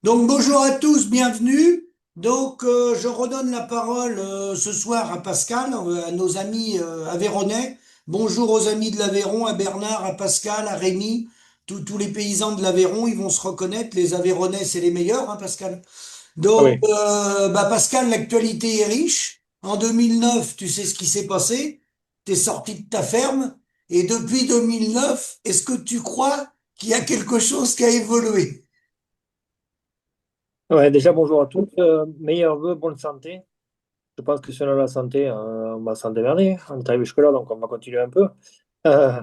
Donc bonjour à tous, bienvenue. Je redonne la parole ce soir à Pascal, à nos amis aveyronnais. Bonjour aux amis de l'Aveyron, à Bernard, à Pascal, à Rémi, tous les paysans de l'Aveyron, ils vont se reconnaître. Les Aveyronnais, c'est les meilleurs, hein, Pascal. Ah oui. Pascal, l'actualité est riche. En 2009, tu sais ce qui s'est passé. T'es sorti de ta ferme et depuis 2009, est-ce que tu crois qu'il y a quelque chose qui a évolué? Ouais, déjà, bonjour à tous. Meilleurs vœux, bonne santé. Je pense que selon la santé, on va s'en démerder. On est arrivé jusque-là, donc on va continuer un peu. Euh,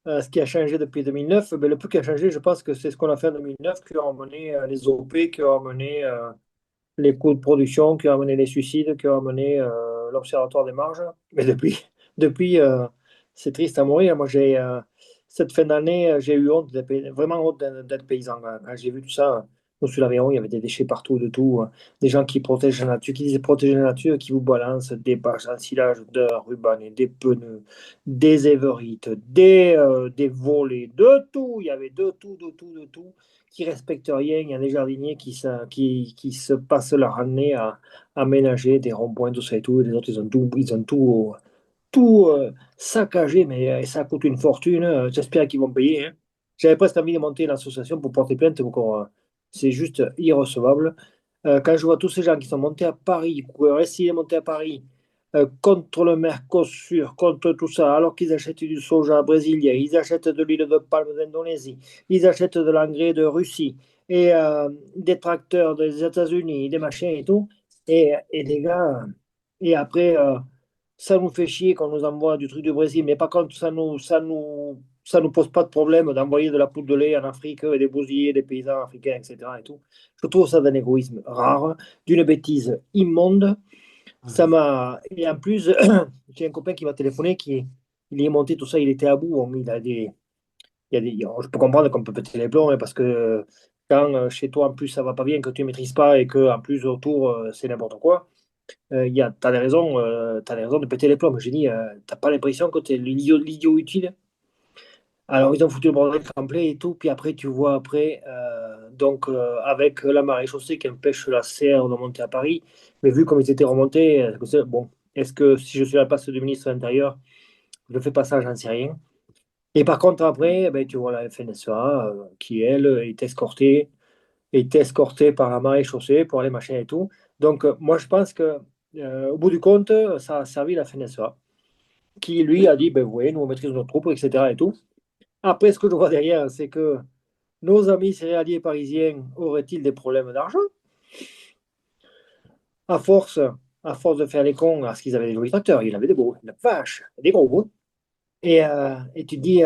ce qui a changé depuis 2009, ben, le peu qui a changé, je pense que c'est ce qu'on a fait en 2009 qui a amené les OP, qui a amené les coûts de production, qui a amené les suicides, qui a amené l'Observatoire des marges. Mais depuis, c'est triste à mourir. Moi, cette fin d'année, j'ai eu honte, vraiment honte d'être paysan. Quand j'ai vu tout ça, nous, sur l'Aveyron, il y avait des déchets partout, de tout. Des gens qui protègent la nature, qui disent protéger la nature, qui vous balancent des bâches d'ensilage, de ruban, et des pneus, des éverites, des volets, de tout. Il y avait de tout, de tout, de tout qui respectent rien. Il y a des jardiniers qui se passent leur année à aménager des ronds-points, tout ça et tout. Et les autres, ils ont tout saccagé, mais ça coûte une fortune. J'espère qu'ils vont payer, hein. J'avais presque envie de monter une association pour porter plainte. C'est juste irrecevable. Quand je vois tous ces gens qui sont montés à Paris, qui ont essayé de monter à Paris, contre le Mercosur, contre tout ça, alors qu'ils achètent du soja brésilien, ils achètent de l'huile de palme d'Indonésie, ils achètent de l'engrais de Russie, et des tracteurs des États-Unis, des machins et tout. Et les gars, et après, ça nous fait chier qu'on nous envoie du truc du Brésil, mais par contre, ça nous pose pas de problème d'envoyer de la poudre de lait en Afrique et des bousillés des paysans africains, etc. et tout. Je trouve ça d'un égoïsme rare, d'une bêtise immonde. Et en plus, j'ai un copain qui m'a téléphoné, il est monté tout ça, il était à bout. Je peux comprendre qu'on peut péter les plombs, hein, parce que quand chez toi, en plus, ça va pas bien, que tu ne maîtrises pas et que en plus, autour, c'est n'importe quoi, t'as des raisons de péter les plombs. J'ai dit, t'as pas l'impression que tu es l'idiot utile? Alors, ils ont foutu le bordel complet et tout. Puis après, tu vois, avec la marée chaussée qui empêche la serre de monter à Paris, mais vu comme ils étaient remontés, bon, est-ce que si je suis à la place du ministre de l'Intérieur, je ne fais pas ça, j'en sais rien. Et par contre, après, ben, tu vois la FNSEA qui, elle, est escortée par la marée chaussée pour aller machin et tout. Donc, moi, je pense que au bout du compte, ça a servi la FNSEA, qui, lui, a dit, ben, oui, nous, on maîtrise nos troupes, etc. et tout. Après, ce que je vois derrière, c'est que nos amis céréaliers parisiens auraient-ils des problèmes d'argent? À force, à force de faire les cons, parce qu'ils avaient des jolis tracteurs, ils avaient des beaux, la vache, des gros, hein. Et tu te dis,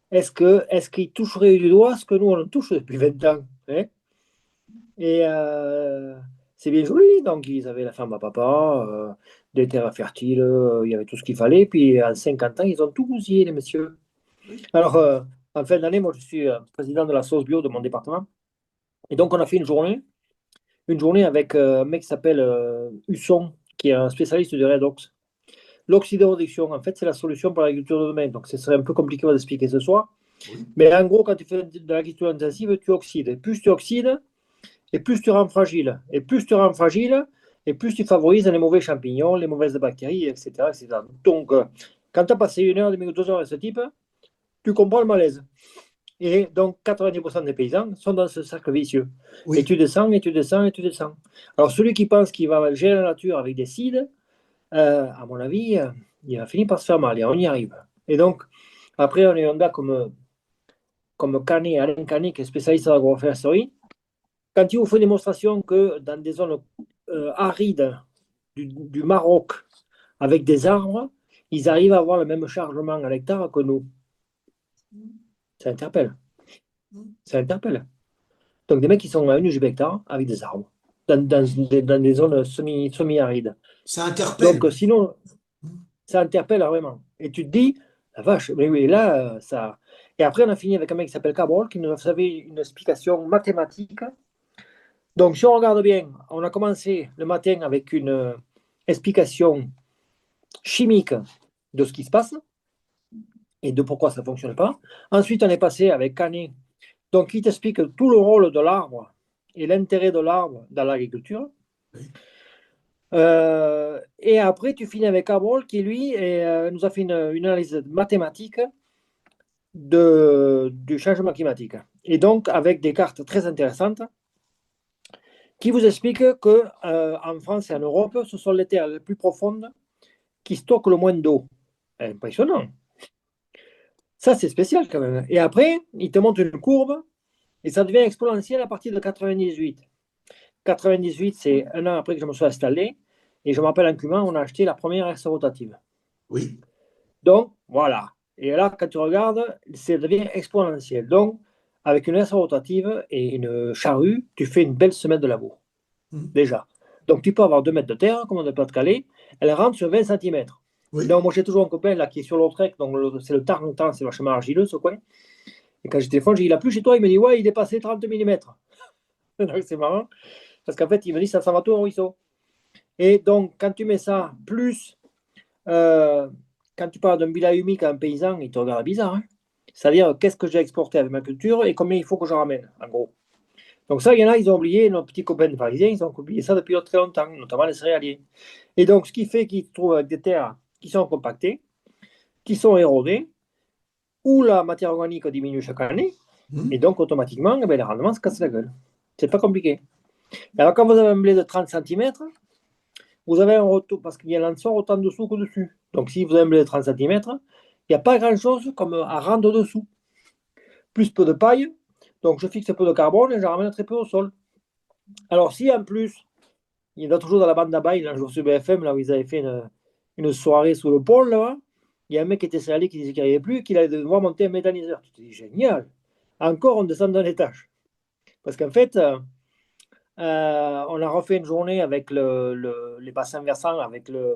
est-ce qu'ils toucheraient du doigt ce que nous, on touche depuis 20 ans, hein? Et c'est bien joli, donc ils avaient la ferme à papa, des terres fertiles, il y avait tout ce qu'il fallait, puis en 50 ans, ils ont tout bousillé, les messieurs. Alors, en fin d'année, moi, je suis président de la sauce bio de mon département. Et donc, on a fait une journée avec un mec qui s'appelle Husson, qui est un spécialiste du redox. L'oxydoréduction, en fait, c'est la solution pour l'agriculture de demain. Donc, ce serait un peu compliqué à vous expliquer ce soir. Oui. Mais en gros, quand tu fais de l'agriculture intensive, tu oxydes. Et plus tu oxydes, et plus tu rends fragile. Et plus tu rends fragile, et plus tu favorises les mauvais champignons, les mauvaises bactéries, etc. etc. Donc, quand tu as passé 1 heure, 2 heures avec ce type, tu comprends le malaise. Et donc, 90% des paysans sont dans ce cercle vicieux. Et Oui. tu descends, et tu descends, et tu descends. Alors, celui qui pense qu'il va gérer la nature avec des cides, à mon avis, il va finir par se faire mal. Et on y arrive. Et donc, après, on a un gars comme Canet, Alain Canet, qui est spécialiste en agroforesterie. Quand il vous fait une démonstration que dans des zones arides du Maroc, avec des arbres, ils arrivent à avoir le même chargement à l'hectare que nous. Ça interpelle. Ça interpelle. Donc, des mecs qui sont à une hectare avec des arbres, dans des zones semi-arides. Ça interpelle. Donc, sinon, ça interpelle vraiment. Et tu te dis, la vache, mais oui, là, ça. Et après, on a fini avec un mec qui s'appelle Cabrol, qui nous a fait une explication mathématique. Donc, si on regarde bien, on a commencé le matin avec une explication chimique de ce qui se passe et de pourquoi ça ne fonctionne pas. Ensuite, on est passé avec Canet, donc qui t'explique tout le rôle de l'arbre et l'intérêt de l'arbre dans l'agriculture. Oui. Et après, tu finis avec Carroll qui, lui, nous a fait une analyse mathématique du changement climatique. Et donc, avec des cartes très intéressantes qui vous expliquent que en France et en Europe, ce sont les terres les plus profondes qui stockent le moins d'eau. Impressionnant. Ça, c'est spécial quand même. Et après, il te montre une courbe et ça devient exponentiel à partir de 98. 98, c'est un an après que je me suis installé. Et je me rappelle en Cumin, on a acheté la première herse rotative. Oui. Donc, voilà. Et là, quand tu regardes, ça devient exponentiel. Donc, avec une herse rotative et une charrue, tu fais une belle semelle de labour, Mm. déjà. Donc, tu peux avoir 2 mètres de terre, comme on n'a pas de Calais. Elle rentre sur 20 centimètres. Oui. Donc, moi, j'ai toujours un copain là qui est sur l'Autrec, donc c'est le Tarn-Temps, c'est vachement argileux ce coin. Et quand je téléphone, j'ai dit, il a plu chez toi? Il me dit, ouais, il est passé 30 millimètres. Donc, c'est marrant, parce qu'en fait, il me dit, ça va tout au ruisseau. Et donc, quand tu mets ça, plus, euh, quand tu parles d'un bilan humique à un paysan, il te regarde bizarre, hein. C'est-à-dire, qu'est-ce que j'ai exporté avec ma culture et combien il faut que je ramène, en gros. Donc ça, il y en a, ils ont oublié, nos petits copains parisiens, ils ont oublié ça depuis très longtemps, notamment les céréaliers. Et donc, ce qui fait qu'ils se trouvent avec des terres qui sont compactées, qui sont érodées, où la matière organique diminue chaque année, et Mm. donc automatiquement, eh bien, les rendements se cassent la gueule. C'est pas compliqué. Alors, quand vous avez un blé de 30 centimètres, vous avez un retour, parce qu'il y a l'ensemble autant dessous que dessus. Donc, si vous avez un blé de 30 centimètres, il n'y a pas grand-chose comme à rendre dessous. Plus peu de paille, donc je fixe peu de carbone et je ramène très peu au sol. Alors, si en plus, il y en a toujours dans la bande d'abeilles, là, je vois sur BFM, là où ils avaient fait une soirée sous le pôle, là, il y a un mec qui était salé qui disait qu'il n'y arrivait plus, qu'il allait devoir monter un méthaniseur. Tu te dis, génial! Encore, on descend d'un étage. Parce qu'en fait, on a refait une journée avec les bassins versants, avec le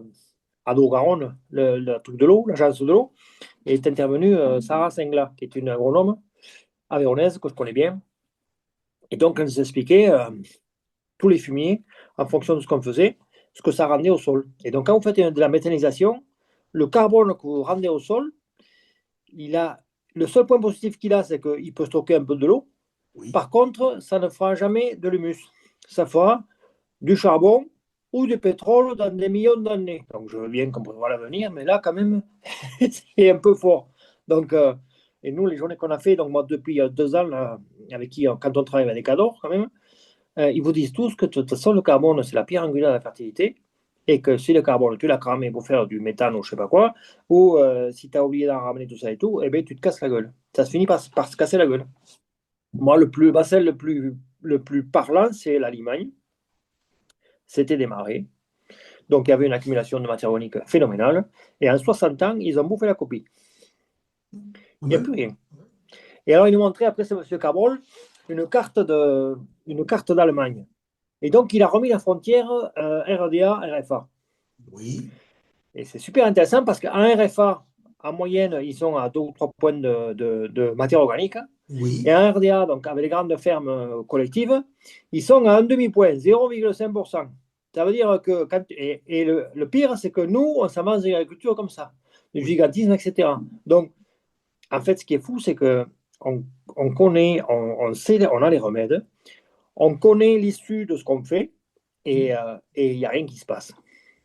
Ado-Garonne, le truc de l'eau, l'agence de l'eau, et est intervenue Sarah Sengla, qui est une agronome aveyronnaise que je connais bien. Et donc, elle nous expliquait tous les fumiers, en fonction de ce qu'on faisait, ce que ça rendait au sol. Et donc, quand vous faites de la méthanisation, le carbone que vous rendez au sol, il a, le seul point positif qu'il a, c'est qu'il peut stocker un peu de l'eau. Oui. Par contre, ça ne fera jamais de l'humus. Ça fera du charbon ou du pétrole dans des millions d'années. Donc, je veux bien qu'on prévoit l'avenir, mais là, quand même, c'est un peu fort. Donc, et nous, les journées qu'on a fait, donc moi, depuis 2 ans, là, avec qui, quand on travaille avec des cadors, quand même, ils vous disent tous que de toute façon, le carbone, c'est la pierre angulaire de la fertilité. Et que si le carbone, tu l'as cramé pour faire du méthane ou je sais pas quoi, ou si tu as oublié d'en ramener tout ça et tout, eh bien, tu te casses la gueule. Ça se finit par se casser la gueule. Moi, celle le plus parlant, c'est la Limagne. C'était des marais. Donc, il y avait une accumulation de matière organique phénoménale. Et en 60 ans, ils ont bouffé la copie. Il n'y a Ouais. plus rien. Et alors, il nous montrait, après, c'est M. Cabrol, une carte d'Allemagne. Et donc, il a remis la frontière RDA-RFA. Oui. Et c'est super intéressant parce qu'en RFA, en moyenne, ils sont à 2 ou 3 points de matière organique. Et Oui. en RDA, donc avec les grandes fermes collectives, ils sont à un demi-point, 0,5%. Ça veut dire que et le pire, c'est que nous, on s'avance dans l'agriculture comme ça, du Oui. gigantisme, etc. Donc, en fait, ce qui est fou, c'est que on connaît, on sait, on a les remèdes, on connaît l'issue de ce qu'on fait, et Mm. il n'y a rien qui se passe.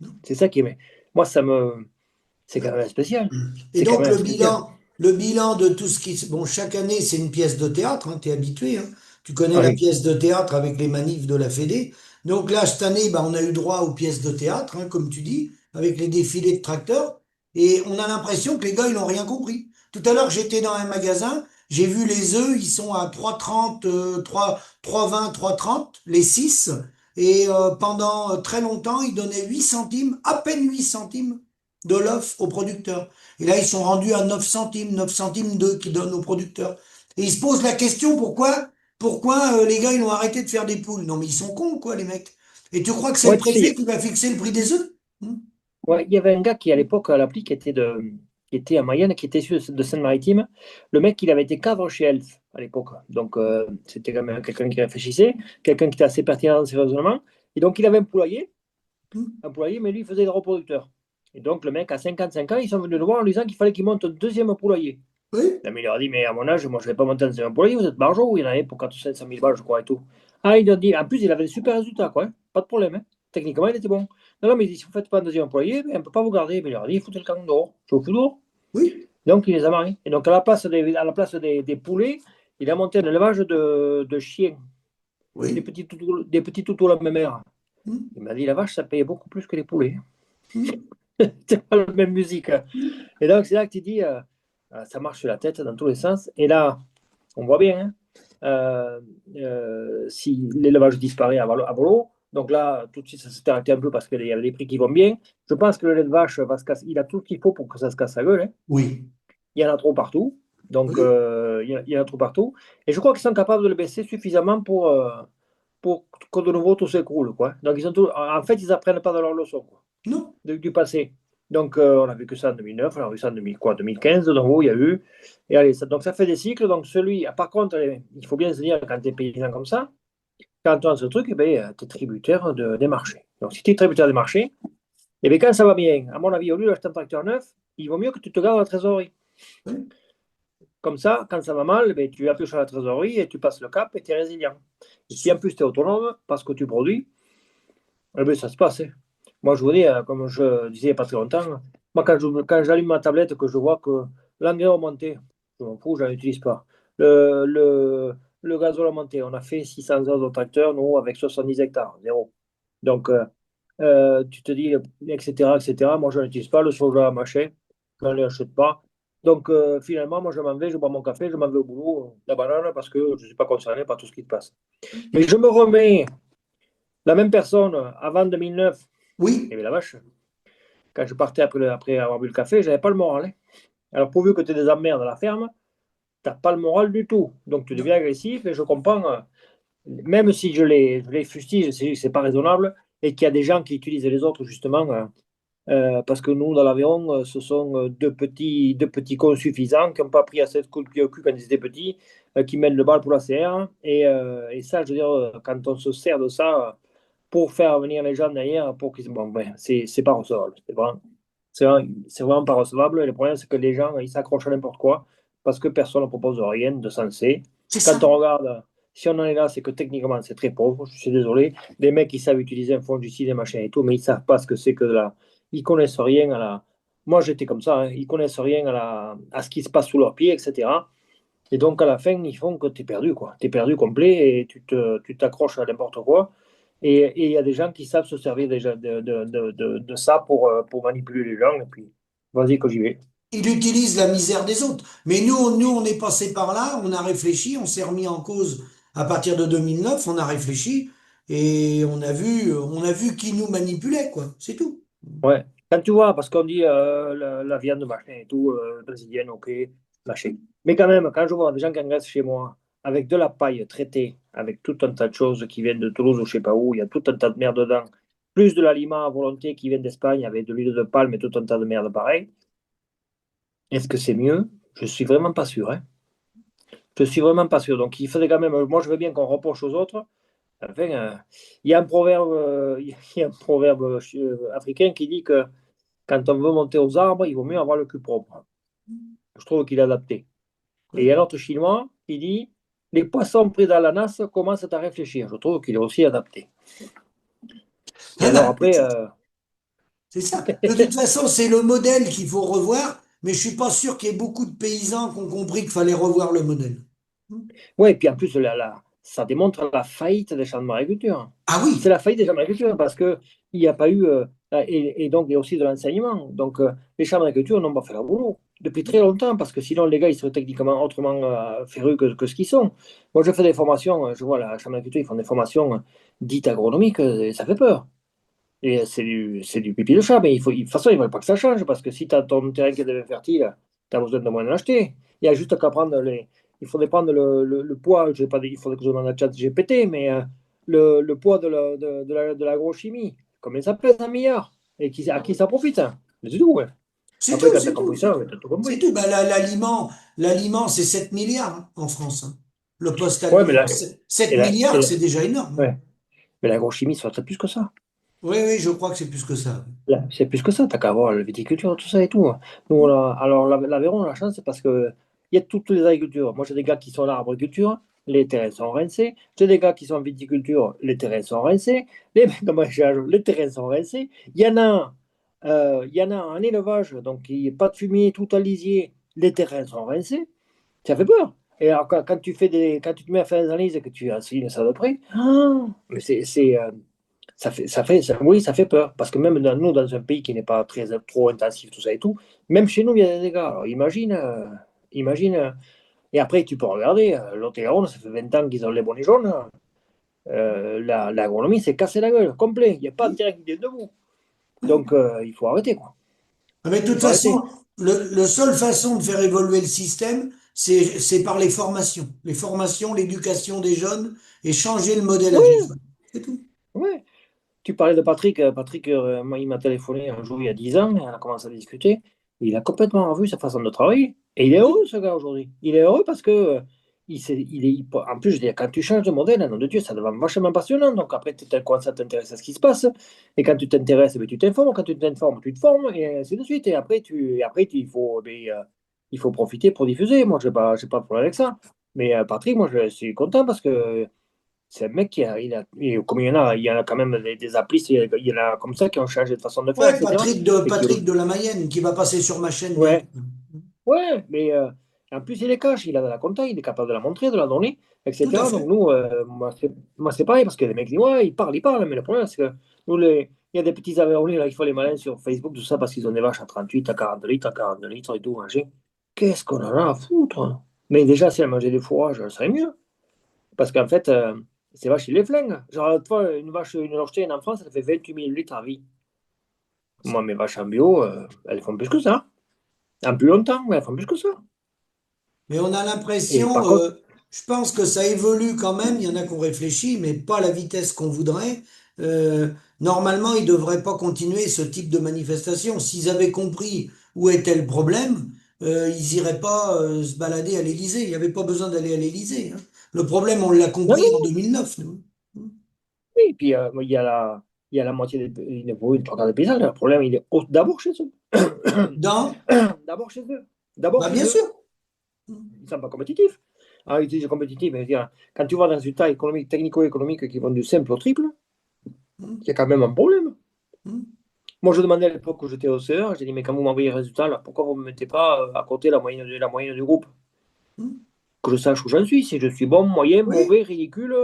Non. C'est ça qui est. Moi, c'est quand même spécial. Et C'est quand donc même spécial. le bilan de tout ce qui... Bon, chaque année, c'est une pièce de théâtre, hein, tu es habitué, hein. Tu connais la Oui. pièce de théâtre avec les manifs de la Fédé. Donc là, cette année, bah, on a eu droit aux pièces de théâtre, hein, comme tu dis, avec les défilés de tracteurs. Et on a l'impression que les gars, ils n'ont rien compris. Tout à l'heure, j'étais dans un magasin, j'ai vu les œufs, ils sont à 3,30, 3,20, 3,30, les 6. Et pendant très longtemps, ils donnaient 8 centimes, à peine 8 centimes de l'œuf aux producteurs. Et là, ils sont rendus à 9 centimes 2 qu'ils donnent aux producteurs. Et ils se posent la question pourquoi les gars, ils ont arrêté de faire des poules. Non, mais ils sont cons, quoi, les mecs. Et tu crois que c'est le Ouais, tu sais, préfet qui va fixer le prix des œufs? Hmm. ouais, il y avait un gars qui, à l'époque, à l'appli, qui était à Mayenne, qui était issu de Seine-Maritime. Le mec, il avait été cadre chez Elf à l'époque. Donc, c'était quand même quelqu'un qui réfléchissait, quelqu'un qui était assez pertinent dans ses raisonnements. Et donc, il avait un poulailler, mais lui, il faisait des reproducteurs. Et donc, le mec, à 55 ans, ils sont venus le voir en lui disant qu'il fallait qu'il monte un deuxième poulailler. Oui, Non, mais il leur a dit, mais à mon âge, moi, je ne vais pas monter un deuxième poulailler, vous êtes barjot, il y en avait pour 400 500 000 balles, je crois, et tout. Ah, il a dit, en plus, il avait des super résultats, quoi, hein. Pas de problème, hein. Techniquement, il était bon. Non, non, mais il dit, si vous ne faites pas un deuxième employé, ben, on ne peut pas vous garder. Mais il leur a dit, foutez le camp dehors. Je vous fous dehors. Oui, Donc, il les a mariés. Et donc, à la place des poulets, il a monté un élevage de chiens, oui. des petits toutous la même mère. Mm, Il m'a dit, la vache, ça payait beaucoup plus que les poulets. mm, C'est pas la même musique, hein. mm. Et donc, c'est là que tu dis, ça marche sur la tête dans tous les sens. Et là, on voit bien, hein, si l'élevage disparaît à volo, donc là, tout de suite, ça s'est arrêté un peu parce qu'il y a des prix qui vont bien. Je pense que le lait de vache va se casser. Il a tout ce qu'il faut pour que ça se casse la gueule, hein. Oui, Il y en a trop partout. Donc, oui, il y en a trop partout. Et je crois qu'ils sont capables de le baisser suffisamment pour que de nouveau tout s'écroule, quoi. Donc, en fait, ils n'apprennent pas de leur leçon, quoi, non, du passé. Donc, on a vu que ça en 2009, on a vu ça en 2000, quoi, 2015, donc où il y a eu. Et allez, donc ça fait des cycles. Donc, par contre, il faut bien se dire, quand tu es paysan comme ça, quand tu as ce truc, eh ben, tu es tributaire des marchés. Donc, si tu es tributaire des marchés, eh bien, quand ça va bien, à mon avis, au lieu d'acheter un tracteur neuf, il vaut mieux que tu te gardes la trésorerie. oui, Comme ça, quand ça va mal, ben, tu appuies sur la trésorerie et tu passes le cap et tu es résilient. Et si en so- plus tu es autonome parce que tu produis, eh ben, ça se passe, hein. Moi, je vous dis, comme je disais il n'y a pas très longtemps, moi, quand j'allume ma tablette, que je vois que l'engrais a augmenté, je m'en fous, je n'en utilise pas. Le gazole a augmenté. On a fait 600 heures de tracteur, nous, avec 70 hectares, zéro. Donc, tu te dis, etc., etc. Moi, je n'utilise pas le soja, machin, je ne l'achète pas. Donc, finalement, moi, je m'en vais, je bois mon café, je m'en vais au boulot, la banane, parce que je ne suis pas concerné par tout ce qui se passe. Mais je me remets la même personne avant 2009, et oui, bien la vache, quand je partais après avoir bu le café, je n'avais pas le moral, hein. Alors, pourvu que tu aies des emmerdes à la ferme, tu n'as pas le moral du tout. Donc, tu deviens non, agressif, et je comprends, même si je les fustige, c'est pas raisonnable, et qu'il y a des gens qui utilisent les autres, justement. Parce que nous, dans l'Aveyron, ce sont deux petits cons suffisants qui n'ont pas pris assez de coups de pied au cul quand ils étaient petits, qui mènent le bal pour la CR. Et ça, je veux dire, quand on se sert de ça pour faire venir les gens derrière, pour qu'ils. Bon, ben, c'est pas recevable. C'est vraiment pas recevable. Et le problème, c'est que les gens, ils s'accrochent à n'importe quoi parce que personne ne propose rien de sensé. c'est Quand ça. on regarde, si on en est là, c'est que techniquement, c'est très pauvre. Je suis désolé. Les mecs, ils savent utiliser un fongicide, des machins et tout, mais ils savent pas ce que c'est que de la. Ils connaissent rien à la. Moi, j'étais comme ça, hein. Ils connaissent rien à ce qui se passe sous leurs pieds, etc. Et donc, à la fin, ils font que tu es perdu, quoi. Tu es perdu complet et tu t'accroches à n'importe quoi. Et il y a des gens qui savent se servir déjà de ça pour manipuler les gens. Et puis, vas-y, que j'y vais. Il utilise la misère des autres. Mais nous, on est passé par là, on a réfléchi, on s'est remis en cause à partir de 2009, on a réfléchi et on a vu qui nous manipulait, quoi. C'est tout. Ouais. Quand tu vois, parce qu'on dit la viande, machin et tout, brésilienne, ok, machin. Mais quand même, quand je vois des gens qui engraissent chez moi avec de la paille traitée, avec tout un tas de choses qui viennent de Toulouse ou je sais pas où, il y a tout un tas de merde dedans, plus de l'aliment à volonté qui vient d'Espagne avec de l'huile de palme et tout un tas de merde pareil, est-ce que c'est mieux? Je suis vraiment pas sûr, hein. Je suis vraiment pas sûr. Donc il faudrait quand même, moi je veux bien qu'on reproche aux autres. Enfin, il y a un proverbe, il y a un proverbe africain qui dit que quand on veut monter aux arbres, il vaut mieux avoir le cul propre. Je trouve qu'il est adapté. Et il y a Ouais. un autre chinois qui dit les poissons pris dans la nasse commencent à réfléchir. Je trouve qu'il est aussi adapté. Et Ah alors bah, après, c'est ça. De toute façon, c'est le modèle qu'il faut revoir, mais je suis pas sûr qu'il y ait beaucoup de paysans qui ont compris qu'il fallait revoir le modèle. ouais, et puis en plus, ça démontre la faillite des champs de agriculture. Ah C'est oui, la faillite des champs de agriculture parce qu'il n'y a pas eu, et donc il y a aussi de l'enseignement. Donc les champs d'agriculture n'ont pas fait leur boulot depuis très longtemps parce que sinon les gars ils seraient techniquement autrement férus que ce qu'ils sont. Moi je fais des formations, je vois la chambre d'agriculture, ils font des formations dites agronomiques et ça fait peur. Et c'est du pipi de chat, mais de toute façon, il ne veulent pas que ça change, parce que si tu as ton terrain qui est devenu fertile, tu as besoin de moins de l'acheter. Il y a juste qu'à prendre Il faudrait prendre le poids, je sais pas, il faudrait que je demande à ChatGPT, mais le poids de l'agrochimie, combien ça pèse un milliard? Et à qui ça profite, hein? Mais c'est tout, ouais. c'est Après, tout, quand tu as c'est tout, compris c'est ça, tout. tu as tout C'est compris. tout. Bah, l'aliment, c'est 7 milliards hein, en France, hein. Le poste Ouais, mais alimentaire, 7 et la- et milliards, la- c'est déjà énorme, hein. ouais. Mais l'agrochimie, ça fait plus que ça. Oui, oui, je crois que c'est plus que ça. Là, c'est plus que ça, t'as qu'à voir la viticulture, tout ça et tout, hein. Nous, alors, l'Aveyron, on a la chance, c'est parce que il y a toutes les agricultures. Moi, j'ai des gars qui sont là, arboriculture. les terrains sont rincés. J'ai des gars qui sont en viticulture, les terrains sont rincés. Les mecs en maraîchage, les terrains sont rincés. Il y en a en élevage, donc il n'y a pas de fumier, tout à lisier, les terrains sont rincés. Ça fait peur. Et alors, quand tu te mets à faire des analyses et que tu as suivi ça de près, mais oui, ça fait peur. Parce que même nous, dans un pays qui n'est pas trop intensif, tout ça et tout, même chez nous, il y a des dégâts. Alors imagine. Et après, tu peux regarder, l'Ot-et-Garonne, ça fait 20 ans qu'ils ont les bonnets jaunes. L'agronomie s'est cassé la gueule, complet. Il n'y a pas de terrain qui est debout. Donc, il faut arrêter, quoi. Ah, mais de Il toute faut arrêter. façon, le seule façon de faire évoluer le système, c'est par les formations. Les formations, l'éducation des jeunes et changer le modèle Oui, agricole. C'est tout. oui. Tu parlais de Patrick. Patrick, moi, il m'a téléphoné un jour il y a 10 ans, et on a commencé à discuter. Il a complètement revu sa façon de travailler. Et il est heureux, ce gars, aujourd'hui. Il est heureux parce que en plus, je veux dire, quand tu changes de modèle, nom de Dieu, ça devient vachement passionnant. Donc après, tu commences à t'intéresser à ce qui se passe. Et quand tu t'intéresses, eh bien, tu t'informes. Quand tu t'informes, tu te formes, et ainsi de suite. Et après, il faut profiter pour diffuser. Moi, j'ai pas de problème avec ça. Mais Patrick, moi, je suis content parce que c'est un mec comme il y en a quand même des applis, il y en a comme ça qui ont changé de façon de faire, Ouais, etc. Et qui, Patrick de la Mayenne qui va passer sur ma chaîne bientôt. ouais, ouais, mais en plus il est cash, il a de la compta, il est capable de la montrer, de la donner, Tout à etc. Donc fait. nous, moi c'est pareil, parce que les mecs disent, ouais, ils parlent, mais le problème c'est que nous, il y a des petits Aveyronnais là, qui font les malins sur Facebook, tout ça, parce qu'ils ont des vaches à 38, à 40 litres, à 42 litres et tout, machin. Qu'est-ce qu'on en a à foutre, hein. Mais déjà, si elle mangeait des fourrages, ça serait mieux. Parce qu'en fait, ces vaches, ils les flinguent. Genre, l'autre fois, une Holstein en France, elle fait 28 000 litres à vie. Moi, mes vaches en bio, elles font plus que ça. En plus longtemps, mais elles font plus que ça. Mais on a Et par l'impression, contre, je pense que ça évolue quand même. Il y en a qui ont réfléchi, mais pas à la vitesse qu'on voudrait. Euh, Normalement, ils ne devraient pas continuer ce type de manifestation. S'ils avaient compris où était le problème, ils n'iraient pas se balader à l'Élysée. Il n'y avait pas besoin d'aller à l'Élysée, hein. Le problème, on l'a non, compris non, en non. 2009, nous. Oui, puis il y a la moitié des trois quarts des paysans. Le problème, il est d'abord chez eux. Dans, D'abord chez eux. D'abord bah chez bien eux. sûr. Ils ne sont pas compétitifs. Alors, ils disent compétitifs, mais je veux dire, quand tu vois des résultats économiques, technico-économiques qui vont du simple au triple, il y a quand même un problème. Moi, je demandais à l'époque où j'étais au CE, j'ai dit, mais quand vous m'envoyez les résultats, là, pourquoi vous ne me mettez pas à côté la moyenne du groupe? Que je sache où j'en suis, si je suis bon, moyen, Oui. mauvais, ridicule.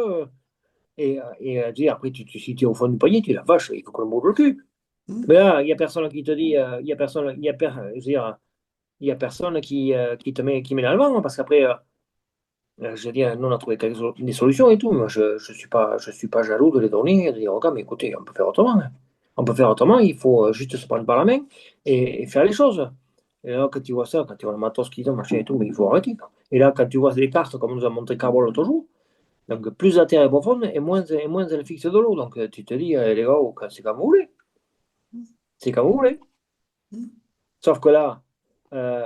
Je dis, après, si tu es au fond du panier, tu dis, la vache, il faut qu'on me bouge le cul. Mais là, il n'y a personne qui te dit, il y a personne, je veux dire, il y a personne qui met dans le vent, parce qu'après, je veux dire, nous, on a trouvé des solutions et tout. Moi, je suis pas jaloux de les donner et de dire, regarde, mais écoutez, on peut faire autrement, hein. On peut faire autrement, il faut juste se prendre par la main et faire les choses. Et là, quand tu vois ça, quand tu vois le matos qu'ils ont, machin et tout, mais il faut arrêter, quoi. Et là, quand tu vois les cartes, comme nous a montré Carbone l'autre jour, donc plus la terre est profonde et moins elle fixe de l'eau. Donc tu te dis, les gars, oh, c'est comme vous voulez. C'est comme vous voulez. Sauf que là,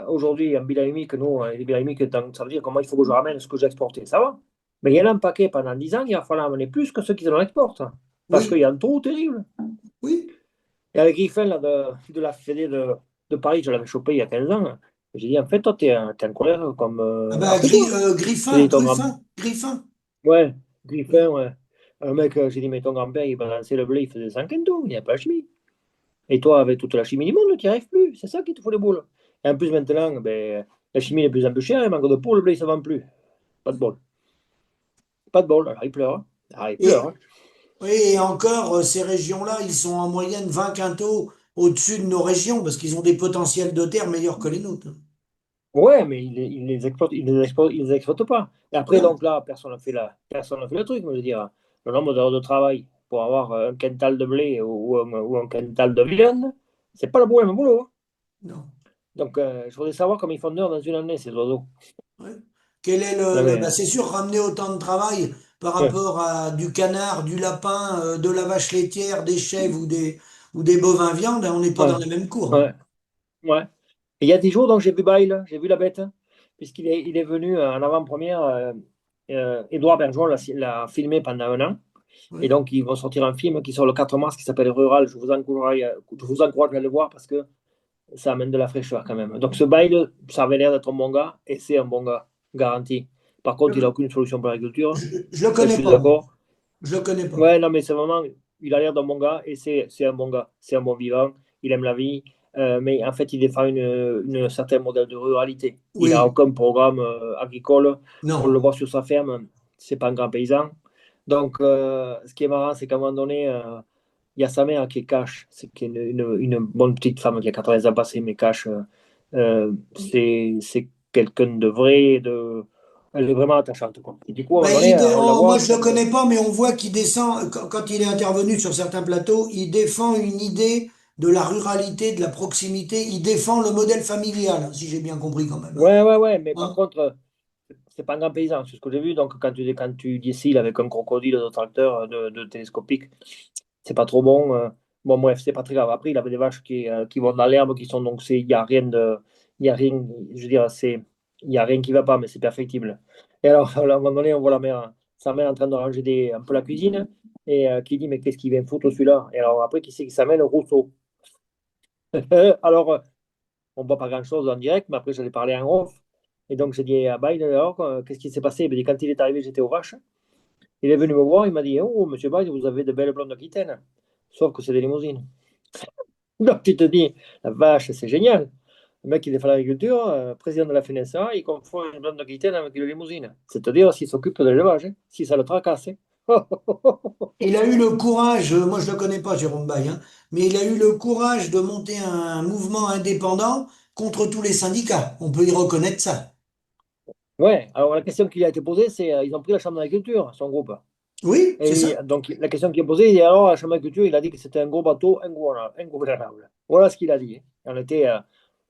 aujourd'hui, en biodynamique, nous, les biodynamiques, ça veut dire comment il faut que je ramène ce que j'ai exporté. Ça va. Mais il y en a un paquet pendant 10 ans, il va falloir amener plus que ceux qui en exportent. Parce qu'il y Oui. a un trou terrible. Oui. Et avec Griffin là, de la Fédé de Paris, je l'avais chopé il y a 15 ans. J'ai dit, en fait, toi, t'es un colère comme Ah bah, après toi. J'ai Griffin, dit, ton grand. Gruffin, Griffin. Ouais, Oui. Griffin, ouais. Un mec, j'ai dit, mais ton grand-père, il balançait le blé, il faisait 100 quintaux, il n'y a pas la chimie. Et toi, avec toute la chimie du monde, tu n'y arrives plus. C'est ça qui te fout les boules. Et en plus, maintenant, ben, la chimie est de plus en plus chère, il manque de peau, le blé, ça ne vend plus. Pas de bol. Pas de bol. Alors, il pleure, hein. Alors, il pleure, Et, hein. oui, et encore, ces régions-là, ils sont en moyenne 20 quintaux au-dessus de nos régions parce qu'ils ont des potentiels de terre meilleurs que les nôtres. Ouais, mais il les exploite, il les exploite pas. Et après, Non, donc là, personne n'a fait le truc. Mais je veux dire, le nombre d'heures de travail pour avoir un quintal de blé ou un quintal de viande, c'est pas le même boulot, hein. non. Donc, je voudrais savoir comment ils font d'heures dans une année, ces oiseaux. Ouais. Quel est Non, bah, mais, c'est sûr, ramener autant de travail par ouais, rapport à du canard, du lapin, de la vache laitière, des chèvres ou des bovins viande, on n'est pas ouais, dans la même courbe. ouais, ouais. Et il y a 10 jours, donc j'ai vu Bail, j'ai vu la bête, hein, puisqu'il est venu en avant-première. Édouard Bergeron l'a filmé pendant un an. Et Oui. donc, ils vont sortir un film qui sort le 4 mars qui s'appelle Rural. Je vous encourage à le voir parce que ça amène de la fraîcheur quand même. Donc, ce Bail, ça avait l'air d'être un bon gars et c'est un bon gars, garanti. Par contre, il n'a aucune solution pour l'agriculture. Je le Ça, je connais suis pas, moi. d'accord. Je le connais pas. Ouais, non, mais c'est vraiment, il a l'air d'un bon gars et c'est un bon gars. C'est un bon vivant. Il aime la vie. Mais en fait, il défend une certain modèle de ruralité. Il n'a Oui, aucun programme agricole. On le non. voit sur sa ferme. C'est pas un grand paysan. Donc, ce qui est marrant, c'est qu'à un moment donné, il y a sa mère qui est cash. C'est qui est une bonne petite femme qui a 80 ans passé, mais cash. C'est quelqu'un de vrai. Elle est vraiment attachante, quoi. Et du coup, à un Ben, moment donné, on la moi, voit je le comme. connais pas, mais on voit qu'il descend, quand il est intervenu sur certains plateaux, il défend une idée de la ruralité, de la proximité. Il défend le modèle familial, hein, si j'ai bien compris quand même, hein. Ouais, ouais, ouais, mais par Hein. contre, c'est pas un grand paysan, c'est ce que j'ai vu. Donc, quand tu déciles avec un crocodile de tracteur de télescopique, c'est pas trop bon. Bon, bref, c'est pas très grave. Après, il avait des vaches qui vont dans l'herbe, qui sont donc, il y a rien de. Il y a rien, je veux dire, il y a rien qui va pas, mais c'est perfectible. Et alors, à un moment donné, on voit sa mère en train de ranger un peu la cuisine, et qui dit, mais qu'est-ce qu'il vient foutre celui-là? Et alors, après, qui c'est qui s'amène? Rousseau. Alors, on voit pas grand-chose en direct, mais après, j'allais parler en off. Et donc, j'ai dit, ah bah, alors, qu'est-ce qui s'est passé? Il m'a dit, quand il est arrivé, j'étais aux vaches. Il est venu me voir, il m'a dit, oh, monsieur Baye, vous avez de belles blondes aquitaines. Sauf que c'est des limousines. Donc, tu te dis, la vache, c'est génial. Le mec, il est fait l'agriculture, président de la FNSA, il confond une blonde aquitaine avec une limousine. C'est-à-dire s'il s'occupe de l'élevage, hein, si ça le tracasse, hein. Il a eu le courage, moi je le connais pas, Jérôme Baye, hein, mais il a eu le courage de monter un mouvement indépendant contre tous les syndicats. On peut y reconnaître ça. Ouais, alors la question qui lui a été posée, c'est, ils ont pris la chambre d'agriculture, son groupe. Oui, c'est Et ça. donc, la question qui est posée, et alors, la chambre d'agriculture, il a dit que c'était un gros bateau ingouvernable. Voilà ce qu'il a dit, hein. On était,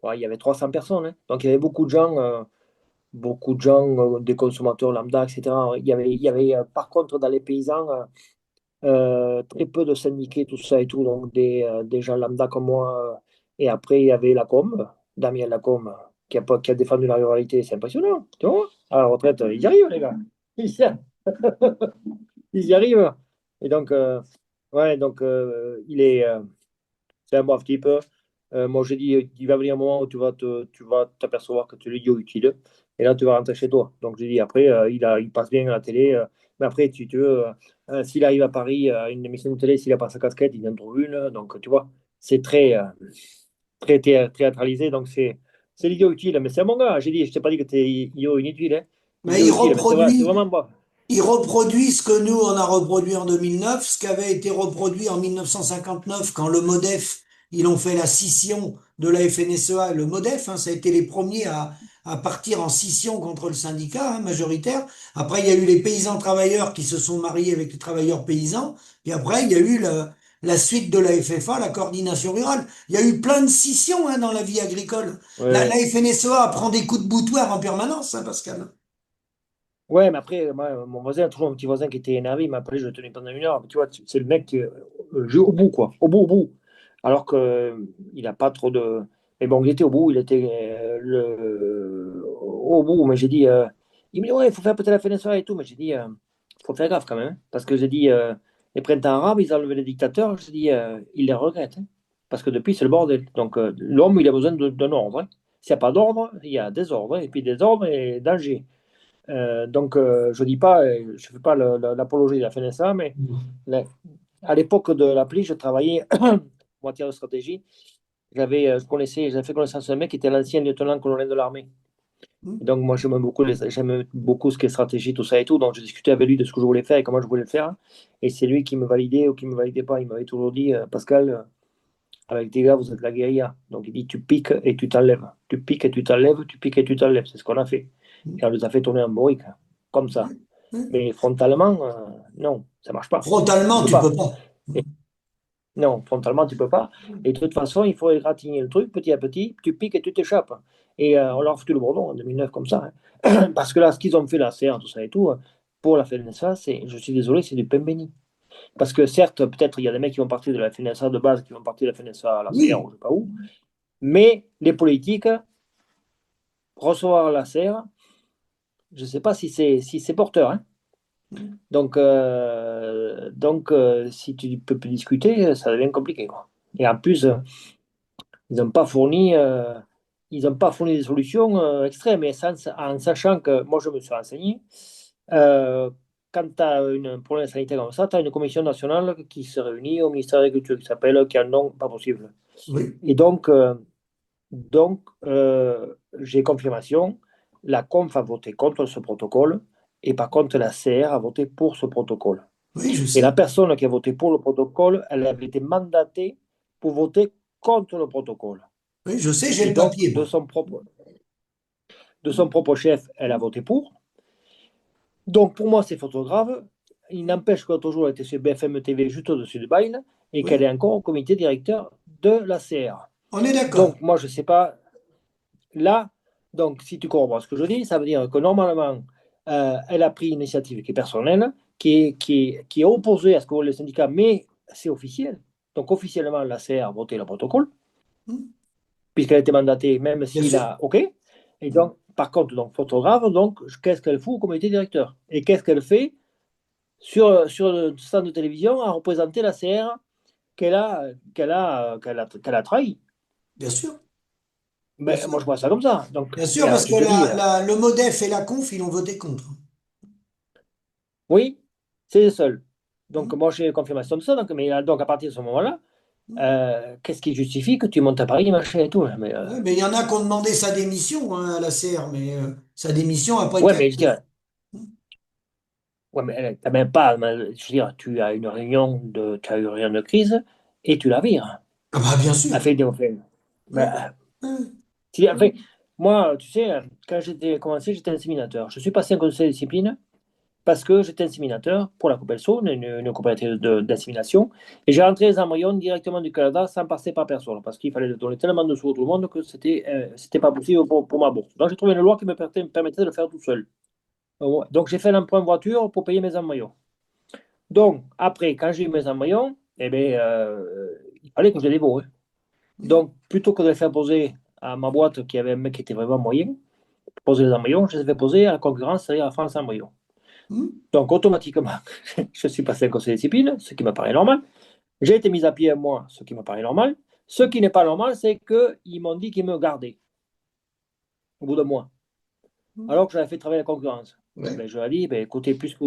ouais, il y avait 300 personnes, hein. Donc, il y avait beaucoup de gens, des consommateurs lambda, etc. Il y avait par contre, dans les paysans, très peu de syndiqués, tout ça et tout, donc des gens lambda comme moi. Et après, il y avait Lacombe, Damien Lacombe, qui a défendu la ruralité. C'est impressionnant, tu vois. À la retraite, ils y arrivent, les gars. Ils y, ils y arrivent. Et donc, ouais, donc, c'est un brave type. Moi, j'ai dit, il va venir un moment où tu vas t'apercevoir que tu es l'idiot utile. Et là, tu vas rentrer chez toi. Donc, j'ai dit, après, il passe bien à la télé. Mais après, tu veux, s'il arrive à Paris, à une émission de télé, s'il a pas sa casquette, il en trouve une. Donc, tu vois, c'est très théâtralisé. Donc, c'est l'idiot utile. Mais c'est un bon gars. J'ai dit, je t'ai pas dit que tu es idiot inutile, hein. Mais Idiot utile. Mais c'est vrai, c'est vraiment bon. il reproduit ce que nous, on a reproduit en 2009, ce qui avait été reproduit en 1959 quand le MODEF, ils ont fait la scission de la FNSEA et le MODEF, hein, ça a été les premiers à partir en scission contre le syndicat, hein, majoritaire. Après, il y a eu les paysans travailleurs qui se sont mariés avec les travailleurs paysans. Puis après, il y a eu la suite de la FFA, la coordination rurale. Il y a eu plein de scissions, hein, dans la vie agricole. La Ouais. FNSEA prend des coups de boutoir en permanence, hein, Pascal. Ouais, mais après, moi, mon voisin, toujours un petit voisin qui était énervé, il m'a appelé, je le tenais pendant 1 heure. Mais tu vois, c'est le mec qui joue au bout, quoi. Au bout, au bout. Alors que il n'a pas trop de. Mais bon, il était au bout, il était au bout. Mais j'ai dit, il me dit, ouais, il faut faire peut-être la fenêtre et tout. Mais j'ai dit, faut faire gaffe quand même, hein. Parce que j'ai dit, les printemps arabes, ils ont enlevé les dictateurs. J'ai dit, ils les regrettent, hein. Parce que depuis, c'est le bordel. Donc, l'homme, il a besoin d'un ordre, hein. S'il n'y a pas d'ordre, il y a désordre, hein. Et puis désordre et danger. Donc, je dis pas, je fais pas l'apologie de la FNSA, mais la- à l'époque de l'appli, je travaillais en matière de stratégie. J'avais fait connaissance d'un mec qui était l'ancien lieutenant-colonel de l'armée. Et donc, moi, j'aime beaucoup ce qui est stratégie, tout ça et tout. Donc, je discutais avec lui de ce que je voulais faire et comment je voulais le faire. Et c'est lui qui me validait ou qui me validait pas. Il m'avait toujours dit, Pascal, avec tes gars, vous êtes la guérilla. Donc, il dit, tu piques et tu t'enlèves. Tu piques et tu t'enlèves, tu piques et tu t'enlèves. C'est ce qu'on a fait. Et on les a fait tourner en bourrique, comme ça. Mais frontalement, non, ça marche pas. Tu Frontalement, peux tu pas. peux pas. Et non, frontalement, tu peux pas. Et de toute façon, il faut égratigner le truc petit à petit. Tu piques et tu t'échappes. Et on leur a foutu le bourdon en 2009 comme ça, hein. Parce que là, ce qu'ils ont fait, la CR, tout ça et tout, pour la FNSA, je suis désolé, c'est du pain béni. Parce que certes, peut-être, il y a des mecs qui vont partir de la FNSA de base, qui vont partir de la FNSA à la CR, ou Oui, je sais pas où. Mais les politiques, recevoir la CR, je ne sais pas si c'est porteur, hein. Donc, si tu peux plus discuter, ça devient compliqué, quoi. Et en plus, ils n'ont pas fourni. ils n'ont pas fourni des solutions extrêmes, mais en sachant que moi, je me suis renseigné. Euh, Quand tu as un problème sanitaire comme ça, tu as une commission nationale qui se réunit au ministère de l'Agriculture, qui a un nom pas possible. Oui, Et donc, j'ai confirmation, la CONF a voté contre ce protocole, et par contre, la CR a voté pour ce protocole. oui, je Et la sais. personne qui a voté pour le protocole, elle avait été mandatée pour voter contre le protocole. Oui, je sais, j'ai Et le donc, papier, moi. de son propre chef, elle a voté pour. Donc, pour moi, c'est photographe. Il n'empêche que l'autre jour, elle était sur BFM TV juste au-dessus de Bail et qu'elle Oui, est encore au comité directeur de la CR. on est d'accord. Donc, moi, je ne sais pas. Là, donc, si tu comprends ce que je dis, ça veut dire que normalement, elle a pris une initiative qui est personnelle, qui est opposée à ce que veulent les syndicats, mais c'est officiel. Donc, officiellement, la CR a voté le protocole, Hmm, puisqu'elle a été mandatée, même bien s'il sûr. a OK. Et Hmm, donc, par contre, donc, photographe, donc, qu'est-ce qu'elle fout au comité directeur? Et qu'est-ce qu'elle fait sur le stand de télévision à représenter la CR qu'elle a trahi? bien sûr. Bien Mais sûr. moi, je vois ça comme ça. Donc, Bien sûr, et alors, parce tu que te dis, le MODEF et la CONF, ils ont voté contre. oui, c'est le seul. Donc, Hmm, moi, j'ai confirmation de ça. Donc, à partir de ce moment-là, hmm. qu'est-ce qui justifie que tu montes à Paris, machin et tout? Ouais, mais il y en a qui ont demandé sa démission hein, à la CR, mais sa démission n'a pas Ouais, été mais je dis, acceptée. ouais, mais t'as même pas, je veux dire, tu as une réunion tu as une réunion de crise et tu la vires. Ah bah bien sûr. Enfin, mais, Ouais. Ouais. enfin, moi, tu sais, quand j'étais commencé, j'étais inséminateur. Je suis passé en conseil de discipline parce que j'étais inséminateur pour la Copelso, une coopérative d'insémination, et j'ai rentré les embryons directement du Canada sans passer par personne, parce qu'il fallait donner tellement de sous à tout le monde que c'était pas possible pour ma bourse. Donc j'ai trouvé une loi qui me permettait de le faire tout seul. Donc j'ai fait l'emprunt voiture pour payer mes embryons. Donc après, quand j'ai eu mes embryons, eh bien, il fallait que je les vaux, hein. Donc plutôt que de les faire poser à ma boîte qui avait un mec qui était vraiment moyen, pour poser les embryons, je les ai fait poser à la concurrence, c'est-à-dire à France Embryon. Hmm. Donc, automatiquement, je suis passé à un conseil de discipline, ce qui me paraît normal. J'ai été mis à pied à moi, ce qui me paraît normal. Ce qui n'est pas normal, c'est qu'ils m'ont dit qu'ils me gardaient au bout de mois, Hmm. alors que j'avais fait travailler la concurrence. Ouais. Ben, je leur ai dit, ben, écoutez, puisque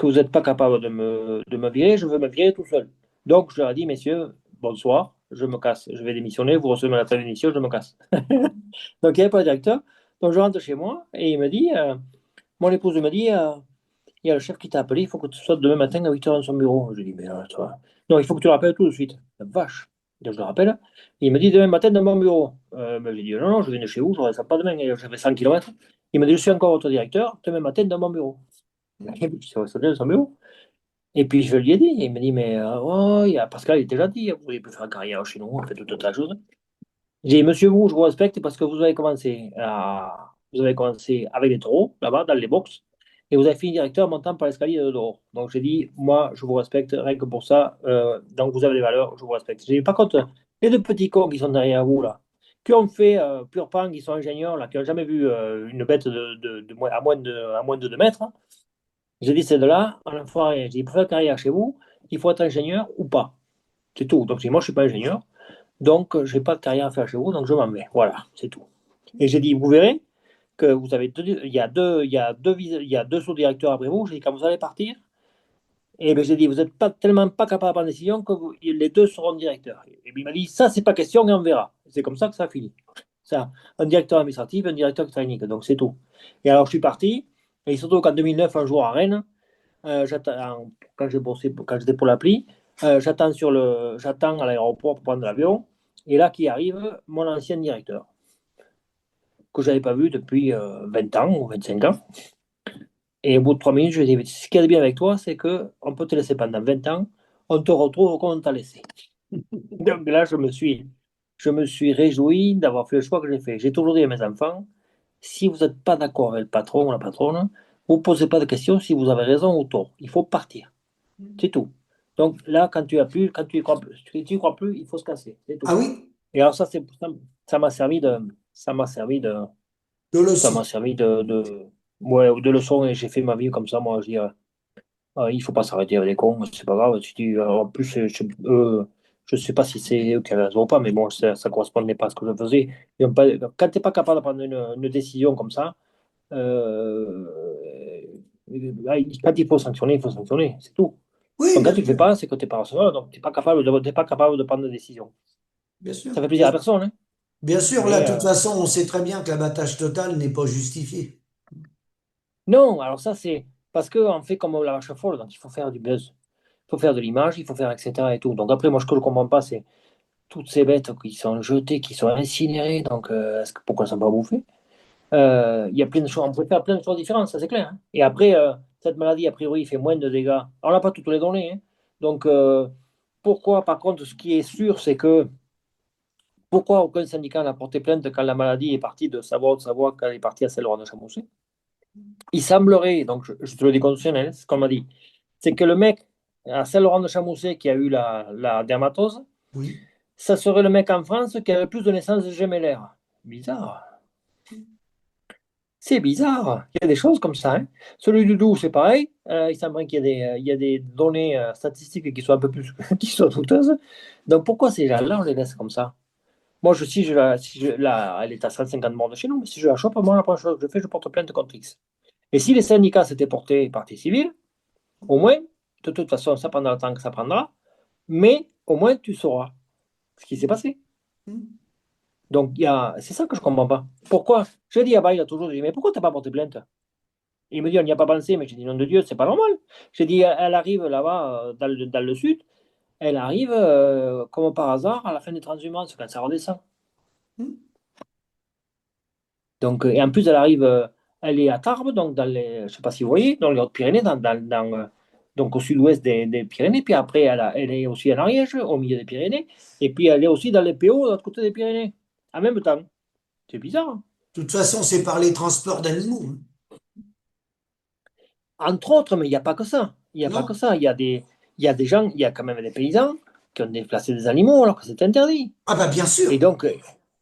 vous n'êtes pas capable de me virer, je veux me virer tout seul. Donc, je leur ai dit, messieurs, bonsoir, je me casse. Je vais démissionner, vous recevez ma lettre de démission, je me casse. Donc, il n'y avait pas de directeur. Donc, je rentre chez moi et il me dit, mon épouse me dit, il y a le chef qui t'a appelé, il faut que tu sois demain matin à 8h dans son bureau. Je lui dis, mais tu vois. Non, il faut que tu le rappelles tout de suite. La vache. Donc je le rappelle. Il me dit demain matin dans mon bureau. Ben, j'ai dit, non, non, je viens de chez vous, je ne reste pas demain, j'avais 100 kilomètres. Il me dit, je suis encore votre directeur, demain matin dans mon bureau. Et puis, je suis resté dans son bureau. Et puis je lui ai dit, il me dit, mais oh, Pascal, il était gentil, vous voulez plus faire carrière chez nous, on fait toute la chose. J'ai dit, monsieur, vous, je vous respecte parce que vous avez commencé avec les taureaux, là-bas, dans les box, et vous avez fini directeur en montant par l'escalier de dehors. Donc, j'ai dit, moi, je vous respecte, rien que pour ça. Donc, vous avez des valeurs, je vous respecte. J'ai dit, par contre, les deux petits cons qui sont derrière vous, là, qui ont fait pur pan, qui sont ingénieurs, là, qui n'ont jamais vu une bête à moins de 2 mètres, hein. J'ai dit, c'est de là, en enfoiré. J'ai dit, pour faire carrière chez vous, il faut être ingénieur ou pas. C'est tout. Donc, j'ai dit, moi, je ne suis pas ingénieur. Donc, je n'ai pas de carrière à faire chez vous, donc je m'en vais. Voilà, c'est tout. Et j'ai dit, vous verrez que vous avez il y a deux sous-directeurs après vous. J'ai dit, quand vous allez partir, et bien j'ai dit, vous n'êtes pas tellement pas capable de prendre une décision que les deux seront directeurs. Et puis il m'a dit, ça, c'est pas question et on verra. C'est comme ça que ça a fini. Ça, un directeur administratif, un directeur technique, donc c'est tout. Et alors, je suis parti, et surtout qu'en 2009, un jour à Rennes, quand j'étais pour l'appli, j'attends à l'aéroport pour prendre l'avion. Et là, qui arrive mon ancien directeur, que je n'avais pas vu depuis 20 ans ou 25 ans. Et au bout de 3 minutes, je lui ai dit, ce qui est bien avec toi, c'est qu'on peut te laisser pendant 20 ans, on te retrouve comme on t'a laissé. Donc là, je me suis réjoui d'avoir fait le choix que j'ai fait. J'ai toujours dit à mes enfants, si vous n'êtes pas d'accord avec le patron ou la patronne, vous ne posez pas de questions si vous avez raison ou tort. Il faut partir. C'est tout. Donc là, quand tu y crois plus, tu y crois plus, il faut se casser. C'est tout. Ah oui, Et alors ça m'a servi ça m'a servi de, de ça leçon. m'a servi ouais, de leçon et j'ai fait ma vie comme ça. Moi, je dis, il faut pas s'arrêter avec les cons, c'est pas grave. Tu dis, en plus, Je ne sais pas si c'est eux qui avaient raison ou pas, mais bon, ça ne correspondait pas à ce que je faisais. Quand tu n'es pas capable de prendre une décision comme ça, quand il faut sanctionner, il faut sanctionner, c'est tout. Oui, Donc quand bien tu ne le fais sûr, pas, c'est que tu n'es pas rationnel, donc tu n'es pas capable t'es pas capable de prendre de décision. bien sûr. Ça fait plaisir à personne, hein, Bien sûr, là, mais de toute façon, on sait très bien que l'abattage total n'est pas justifié. non, alors ça c'est parce qu'on fait comme la vache folle, donc il faut faire du buzz, il faut faire de l'image, il faut faire etc. et tout. Donc après, moi, ce que je ne comprends pas, c'est toutes ces bêtes qui sont jetées, qui sont incinérées, donc pourquoi elles ne sont pas bouffées? Il y a plein de choses, on peut faire plein de choses différentes, ça c'est clair, hein. Et après, cette maladie, a priori, fait moins de dégâts. On n'a pas toutes les données, hein. Donc, pourquoi, par contre, ce qui est sûr, c'est que pourquoi aucun syndicat n'a porté plainte quand la maladie est partie de savoir qu'elle est partie à Saint-Laurent de Chamousset? Il semblerait, donc je te le dis conditionnel, c'est ce qu'on m'a dit, c'est que le mec à Saint-Laurent de Chamousset qui a eu la dermatose, Oui. ça serait le mec en France qui a le plus de naissances gemellaires. Bizarre. C'est bizarre. Il y a des choses comme ça, hein. Celui du Doubs, c'est pareil. Il semblerait il y a des données statistiques qui sont un peu plus qui sont douteuses. Donc pourquoi ces gens-là, on les laisse comme ça? Moi, elle est à 150 morts de chez nous, mais si je la chope, moi, la première chose que je fais, je porte plainte contre X. Et si les syndicats s'étaient portés partie civile, au moins, de toute façon, ça prendra le temps que ça prendra, mais au moins tu sauras ce qui s'est passé. Donc, c'est ça que je comprends pas. Pourquoi? Je dis à Baye, il a toujours dit, mais pourquoi tu n'as pas porté plainte? Il me dit, on n'y a pas pensé, mais j'ai dit, nom de Dieu, c'est pas normal. J'ai dit, elle arrive là-bas, dans le sud, elle arrive, comme par hasard, à la fin des transhumances, quand ça redescend. Donc, et en plus, elle arrive, elle est à Tarbes, donc je ne sais pas si vous voyez, dans les Hautes-Pyrénées, donc au sud-ouest des Pyrénées. Puis après, elle est aussi en Ariège, au milieu des Pyrénées. Et puis, elle est aussi dans les PO, de l'autre côté des Pyrénées, en même temps. C'est bizarre, hein. De toute façon, c'est par les transports d'animaux, hein. Entre autres, mais il n'y a pas que ça. Il n'y a pas que Non? ça. Il y a des gens, il y a quand même des paysans qui ont déplacé des animaux alors que c'est interdit. Ah bah bien sûr. Et donc,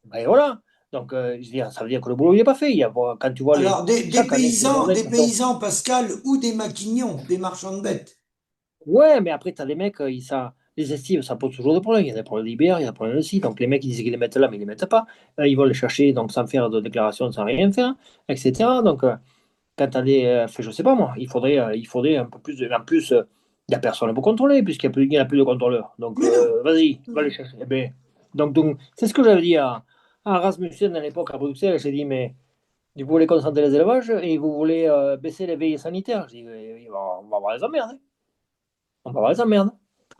ben voilà. Donc, je veux dire, ça veut dire que le boulot n'est pas fait. Quand tu vois Alors, chaque année, c'est des journées des qui sont. paysans, Pascal, ou des maquignons, des marchands de bêtes. Ouais, mais après, tu as des mecs, les estives, ça pose toujours des problèmes. Il y a des problèmes d'hiver, il y a des problèmes de scie. Donc, les mecs, ils disent qu'ils les mettent là, mais ils ne les mettent pas. Ils vont les chercher, donc sans faire de déclaration, sans rien faire, etc. Donc, quand tu as enfin, je sais pas moi, il faudrait un peu plus. En plus, il n'y a personne pour contrôler, il n'y a plus de contrôleurs. Donc, Mais non. vas-y, va les chercher. Eh ben, donc c'est ce que j'avais dit à Rasmussen à l'époque à Bruxelles. J'ai dit, mais vous voulez concentrer les élevages et vous voulez baisser les veillées sanitaires. Je dis, on va avoir les emmerdes, hein. On va avoir les emmerdes.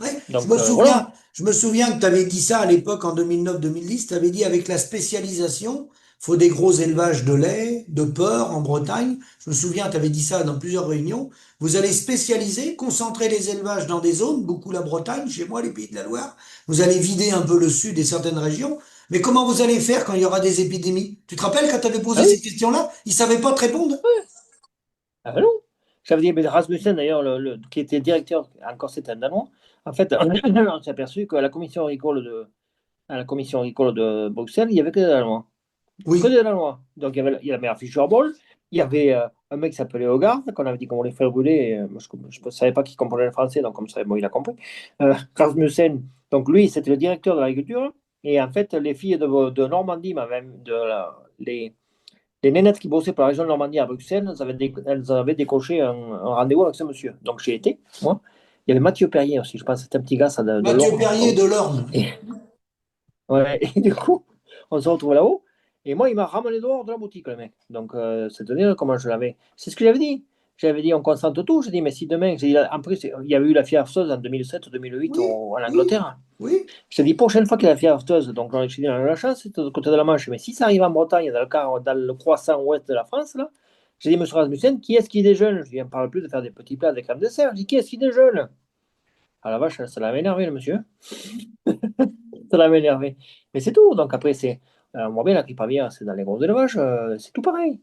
Ouais, Donc, voilà. je me souviens que tu avais dit ça à l'époque en 2009-2010. Tu avais dit avec la spécialisation, faut des gros élevages de lait, de porc en Bretagne. Je me souviens, tu avais dit ça dans plusieurs réunions. Vous allez spécialiser, concentrer les élevages dans des zones, beaucoup la Bretagne, chez moi, les Pays de la Loire. Vous allez vider un peu le sud et certaines régions. Mais comment vous allez faire quand il y aura des épidémies? Tu te rappelles quand tu avais Ah posé oui, ces questions-là? Ils savaient pas te répondre. ah ben non. J'avais dit, mais Rasmussen, d'ailleurs, qui était directeur, encore c'était un Danois, en fait, on s'est aperçu à la commission agricole de Bruxelles, il n'y avait que des Danois. Que Oui, des Danois. Donc, il y avait la Fischer Boll, il y avait un mec qui s'appelait Hogarth, qu'on avait dit qu'on voulait faire brûler. Et, moi, je ne savais pas qu'il comprenait le français, donc comme ça, bon, il a compris. Rasmussen, donc lui, c'était le directeur de l'agriculture. Et en fait, les filles de Normandie, même les nénettes qui bossaient pour la région de Normandie à Bruxelles, elles avaient décoché un rendez-vous avec ce monsieur. Donc j'ai été, moi. Il y avait Mathieu Perrier aussi, je pense que c'était un petit gars ça, de Mathieu l'Orne, je Perrier crois. de l'Orne. Et, ouais, et du coup, on se retrouve là-haut. Et moi, il m'a ramené dehors de la boutique, le mec. Donc, c'est te dire comment je l'avais. C'est ce que j'avais dit. J'avais dit, on concentre tout. J'ai dit, mais si demain, en plus, il y avait eu la fièvre afteuse en 2007-2008 Oui, en oui, Angleterre. oui. Je te dis, prochaine fois qu'il y a la fièvre afteuse, donc j'ai dit, on a la chance, c'est du côté de la Manche. Mais si ça arrive en Bretagne, dans le croissant ouest de la France, là, j'ai dit, monsieur Rasmussen, qui est-ce qui déjeune? Je dis, on ne parle plus de faire des petits plats avec crème dessert. Je dis, qui est-ce qui déjeune? Ah la vache, ça l'a énervé, le monsieur. Ça l'a énervé. Mais c'est tout. Donc après, on voit bien la grippe aviaire, c'est dans les gros élevages, c'est tout pareil.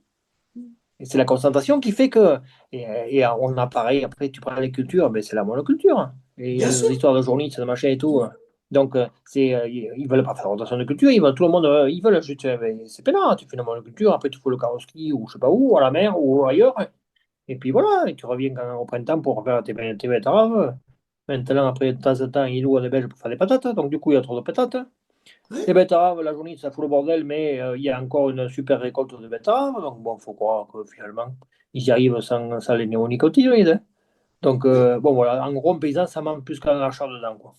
Et c'est la concentration qui fait que. On a pareil, après, tu prends les cultures, mais c'est la monoculture. Et Bien les sûr. histoires de journalistes, de machin et tout. Donc, ils veulent pas faire rotation de culture, ils veulent, tout le monde, ils veulent juste. Mais c'est pénal, tu fais une monoculture, après tu fais le carroski ou je sais pas où, à la mer ou ailleurs. Et puis voilà, et tu reviens au printemps pour faire tes betteraves. Maintenant, après, de temps en temps, ils louent à des Belges pour faire des patates. Donc, du coup, il y a trop de patates. Les Oui, betteraves, la journée, ça fout le bordel, mais il y a encore une super récolte de betteraves. Donc, bon, il faut croire que finalement, ils y arrivent sans les néonicotinoïdes, hein. Donc, oui, bon, voilà, en gros, un paysan, ça manque plus qu'un achat dedans, quoi.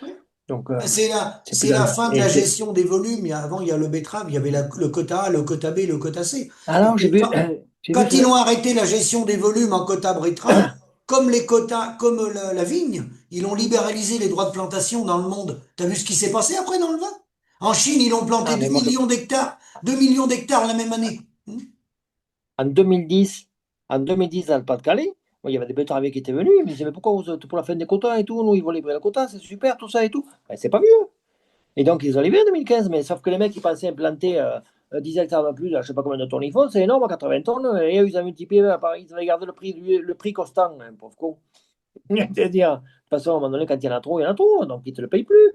oui. Donc, Ben, c'est plus c'est la dans... fin de Et la c'est... gestion des volumes. Avant, il y a le betterave, il y avait le quota A, le quota B, le quota C. Et Alors, j'ai puis, vu, j'ai vu quand sur ils le... ont arrêté la gestion des volumes en quota betterave, comme les quotas, comme la vigne, ils ont libéralisé les droits de plantation dans le monde. T'as vu ce qui s'est passé après dans le vin? En Chine, ils ont planté Ah, 2 mais moi, millions d'hectares, 2 millions d'hectares la même année. en 2010, en 2010, dans le Pas-de-Calais, moi, il y avait des betteraviers qui étaient venus. Ils me disaient, mais pourquoi vous êtes pour la fin des quotas et tout? Nous, ils vont libérer le quota, c'est super, tout ça et tout. Ben, c'est pas mieux. Et donc, ils ont libéré en 2015, mais sauf que les mecs, ils pensaient implanter 10 hectares de plus, là, je sais pas combien de tonnes ils font, c'est énorme, 80 tonnes, et eux, ils ont multiplié, ils avaient gardé le prix constant, hein, pauvre con. C'est-à-dire, de toute façon, à un moment donné, quand il y en a trop, donc ils ne te le payent plus.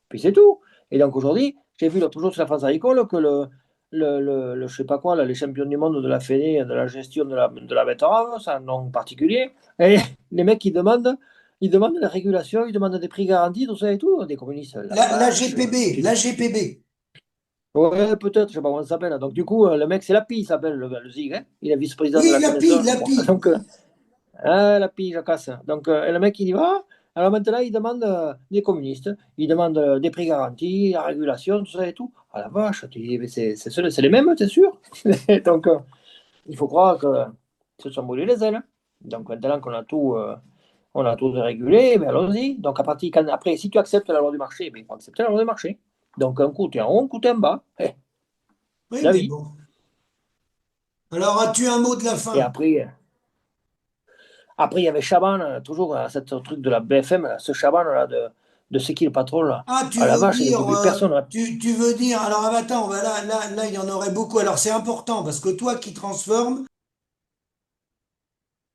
Puis c'est tout. Et donc aujourd'hui, j'ai vu l'autre jour sur la France agricole que je sais pas quoi, là, les champions du monde de la Fédé, de la gestion de la betterave, c'est un nom particulier. Et les mecs, ils demandent la régulation, ils demandent des prix garantis, tout ça et tout. Des communistes, la La vache. GPB, la GPB. Ouais, peut-être, je sais pas comment ça s'appelle. Donc du coup, le mec, c'est Lapi, il s'appelle le Zig, hein. Il est vice-président de Oui, la FNSEA, je la crois. PI. Donc, ah, la pige à casse. Donc, et le mec, il y va. Alors maintenant, il demande des communistes, il demande des prix garantis, la régulation, tout ça et tout. Ah la vache, tu dis, mais c'est les mêmes, t'es sûr? Donc, il faut croire qu'ils se sont brûlés les ailes. Donc maintenant qu'on a tout dérégulé, ben allons-y. Donc après, si tu acceptes la loi du marché, ben, il faut accepter la loi du marché. Donc un coup, tu es en haut, un coup, tu es en bas. Oui, C'est la mais vie. bon. Alors, as-tu un mot de la Et fin? après, il y avait Chaban, toujours, ce truc de la BFM, là, ce Chaban là, de C'est qui le patron là? Ah, tu Ah la veux vache, il dire, n'écoute plus personne, là. tu veux dire, alors attends, là, il y en aurait beaucoup. Alors, c'est important parce que toi qui transformes,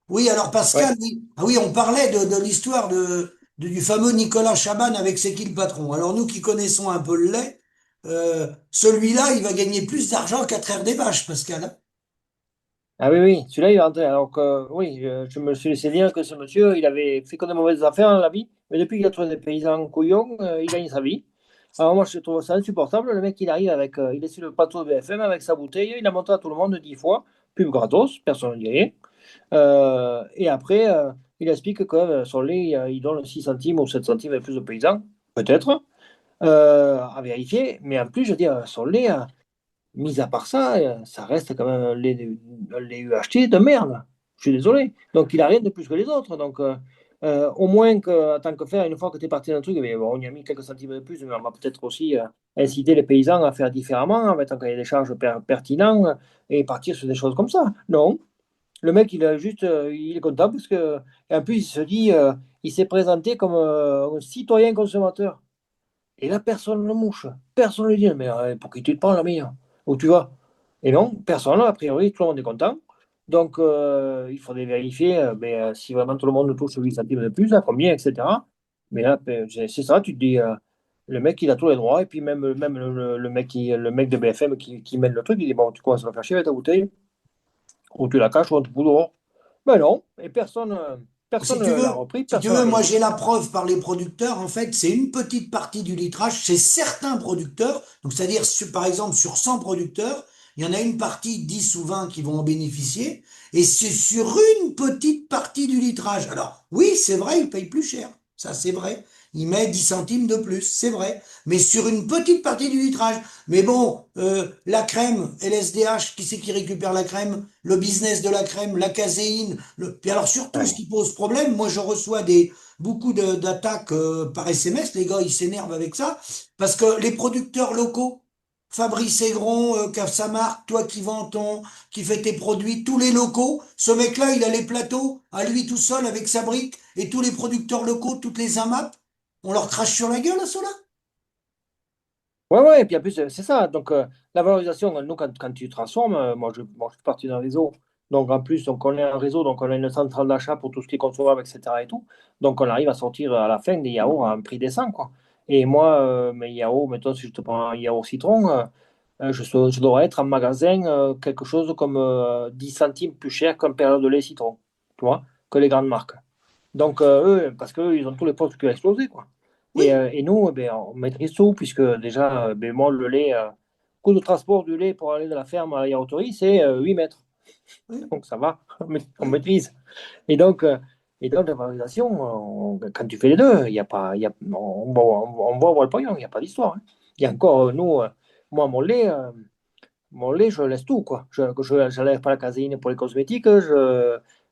oui, alors Ouais. Pascal, oui. Ah oui, on parlait de l'histoire du fameux Nicolas Chaban avec C'est qui le patron. Alors, nous qui connaissons un peu le lait, celui-là, il va gagner plus d'argent qu'à traire des vaches, Pascal, hein. Ah oui, oui, celui-là, il est rentré. Alors que, oui, je me suis laissé dire que ce monsieur, il avait fait que des mauvaises affaires dans la vie, mais depuis qu'il a trouvé des paysans couillons, il gagne sa vie. Alors moi, je trouve ça insupportable. Le mec, il arrive avec, il est sur le plateau de BFM avec sa bouteille, il a montré à tout le monde 10 fois, pub gratos, personne ne dit rien. Et après, il explique que son lait, il donne 6 centimes ou 7 centimes avec plus de paysans, peut-être, à vérifier. Mais en plus, je veux dire, son lait, mis à part ça, ça reste quand même un lait UHT de merde. Je suis désolé. Donc, il a rien de plus que les autres. Donc, au moins que, tant que faire, une fois que tu es parti d'un truc, mais bon, on y a mis quelques centimes de plus, mais on va peut-être aussi inciter les paysans à faire différemment, à mettre un cahier des charges pertinent et partir sur des choses comme ça. Non. Le mec, il a juste, il est content parce que, et en plus, il se dit, il s'est présenté comme un citoyen consommateur. Et là, personne ne le mouche. Personne ne lui dit, mais pour qui tu te prends, l'ami, hein? Où tu vas? Et non, personne, a priori, tout le monde est content. Donc, il faudrait vérifier si vraiment tout le monde touche 8 centimes de plus, à combien, etc. Mais là, c'est ça, tu te dis, le mec, il a tous les droits. Et puis, même le mec de BFM qui mène le truc, il dit, bon, tu commences à me faire chier avec ta bouteille, ou tu la caches, ou on te fout dehors. Mais non, et personne, Si personne tu l'a veux, repris, si tu personne n'a veux, rien moi dit. j'ai la preuve par les producteurs. En fait, c'est une petite partie du litrage chez certains producteurs. Donc, c'est-à-dire, par exemple, sur 100 producteurs, il y en a une partie, 10 ou 20 qui vont en bénéficier. Et c'est sur une petite partie du litrage. Alors, oui, c'est vrai, ils payent plus cher. Ça, c'est vrai. Ils mettent 10 centimes de plus, c'est vrai. Mais sur une petite partie du litrage. Mais bon, la crème, LSDH, qui c'est qui récupère la crème? Le business de la crème, la caséine. Puis alors surtout, ce Ouais. qui pose problème, moi je reçois beaucoup d'attaques par SMS, les gars ils s'énervent avec ça, parce que les producteurs locaux, Fabrice Aigron, sa marque, toi qui vends qui fait tes produits, tous les locaux, ce mec-là il a les plateaux à lui tout seul avec sa brique, et tous les producteurs locaux, toutes les AMAP, on leur crache sur la gueule à cela. Ouais, ouais, et puis en plus, c'est ça. Donc, la valorisation, nous, quand tu transformes, moi, je suis parti d'un réseau. Donc, en plus, donc, on est un réseau, donc on a une centrale d'achat pour tout ce qui est consommable, etc. et tout. Donc, on arrive à sortir à la fin des yaourts à un prix décent, quoi. Et moi, mes yaourts, mettons, si je te prends un yaourt citron, je dois être en magasin quelque chose comme 10 centimes plus cher qu'un période de lait citron, tu vois, que les grandes marques. Donc, eux, parce qu'eux, ils ont tous les postes qui ont explosé, quoi. Oui, Et nous, ben, on maîtrise tout, puisque déjà, ben, moi, le lait, coût de transport du lait pour aller de la ferme à la yaourterie, c'est 8 mètres. oui, Donc, ça va, on oui. maîtrise. Et donc, la valorisation, quand tu fais les deux, il y a pas, il y a, on va voir le pognon, il n'y a pas d'histoire, hein. Il y a encore, nous, moi, mon lait, je laisse tout, quoi. J'enlève pas la caséine pour les cosmétiques.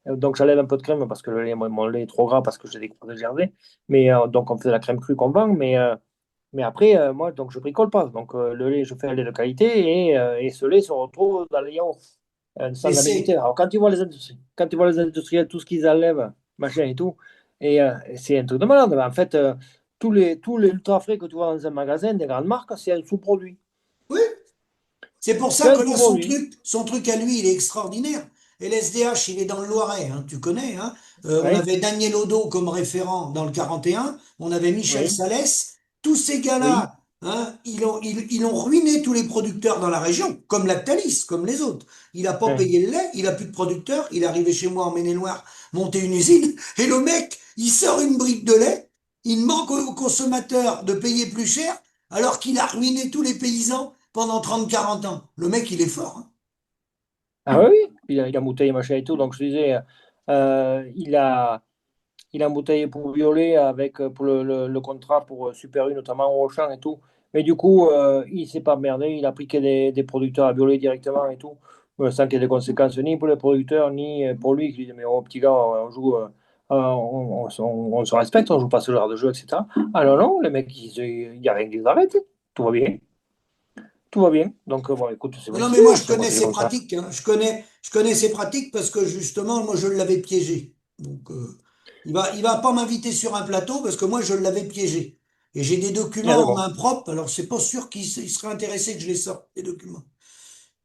Donc, j'enlève un peu de crème parce que mon lait est trop gras parce que j'ai des croix de GRD. Mais, donc, on fait de la crème crue qu'on vend. Mais après, moi, donc, je bricole pas. Donc, le lait, je fais un lait de qualité et ce lait se retrouve dans les yaourts Et sans ambiguïté. c'est, Alors, quand tu vois les industriels, tout ce qu'ils enlèvent, machin et tout, c'est un truc de malade. En fait, tous les ultra frais que tu vois dans un magasin des grandes marques, c'est un sous-produit. oui, c'est pour C'est ça un que là, sous-produit. son truc à lui, il est extraordinaire. Et l'SDH, il est dans le Loiret, hein, tu connais, hein. On Oui, avait Daniel Odo comme référent dans le 41, on avait Michel oui, Salès. Tous ces oui. gars-là, hein, ils ont ruiné tous les producteurs dans la région, comme Lactalis, comme les autres. Il a pas Ouais. payé le lait, il a plus de producteurs, il est arrivé chez moi en Maine-et-Loire, monter une usine, et le mec, il sort une brique de lait, il manque aux consommateurs de payer plus cher, alors qu'il a ruiné tous les paysans pendant 30, 40 ans. Le mec, il est fort, hein. Ah oui, oui, il a embouteillé machin et tout. Donc je disais, il a embouteillé pour Violet avec pour le contrat pour Super U, notamment au Auchan et tout. Mais du coup, il s'est pas merdé. Il a pris que des producteurs à Violet directement et tout, sans qu'il y ait des conséquences ni pour les producteurs ni pour lui qui lui dit mais oh petit gars, on joue, on se respecte, on joue pas ce genre de jeu, etc. Ah non, non, les mecs, il n'y a rien qui les arrête. Tout va bien. Tout va bien. Donc, bon, écoute, c'est Non, mon non, mais moi, histoire. je Ça connais continue ses comme ça. pratiques, hein. Je connais ses pratiques parce que justement, moi, je l'avais piégé. Donc, il va pas m'inviter sur un plateau parce que moi, je l'avais piégé. Et j'ai des Ah, documents en d'accord. main propre, alors c'est pas sûr il serait intéressé que je les sorte, les documents.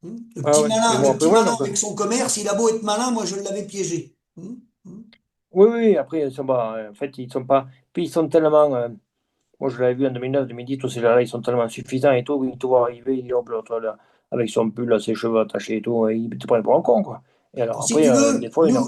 Ah ouais. Mais bon, Le après, petit voilà. malin Donc, avec son commerce, il a beau être malin, moi, je l'avais piégé. oui, oui, après, ils sont pas, en fait, ils sont pas. Puis, ils sont tellement. Moi, je l'avais vu en 2009, 2010, tous ces gens-là, ils sont tellement suffisants et tout. Ils te voient arriver, il hop, l'autre, là, avec son pull, là, ses cheveux attachés et tout, et ils te prennent pour un con, quoi. Et alors, Si après, tu des veux, fois, il y en a.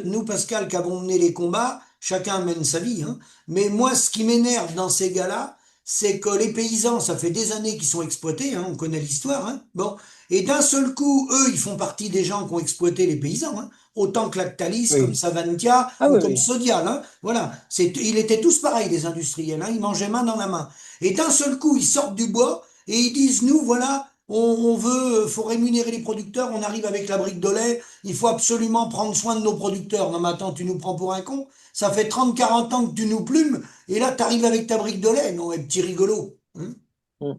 Nous, Pascal, qui avons mené les combats, chacun mène sa vie, hein. Mais moi, ce qui m'énerve dans ces gars-là, c'est que les paysans, ça fait des années qu'ils sont exploités, hein, on connaît l'histoire, hein. Bon. Et d'un seul coup, eux, ils font partie des gens qui ont exploité les paysans, hein. Autant que Lactalis, comme Oui. Savantia Ah ou oui, comme oui. Sodial, hein. Voilà. Ils étaient tous pareils, les industriels, hein. Ils mangeaient main dans la main. Et d'un seul coup, ils sortent du bois et ils disent, nous, voilà, on veut, faut rémunérer les producteurs, on arrive avec la brique de lait, il faut absolument prendre soin de nos producteurs. Non, mais attends, tu nous prends pour un con? Ça fait 30, 40 ans que tu nous plumes, et là, tu arrives avec ta brique de lait. Non, mais petit rigolo, hein. Mm.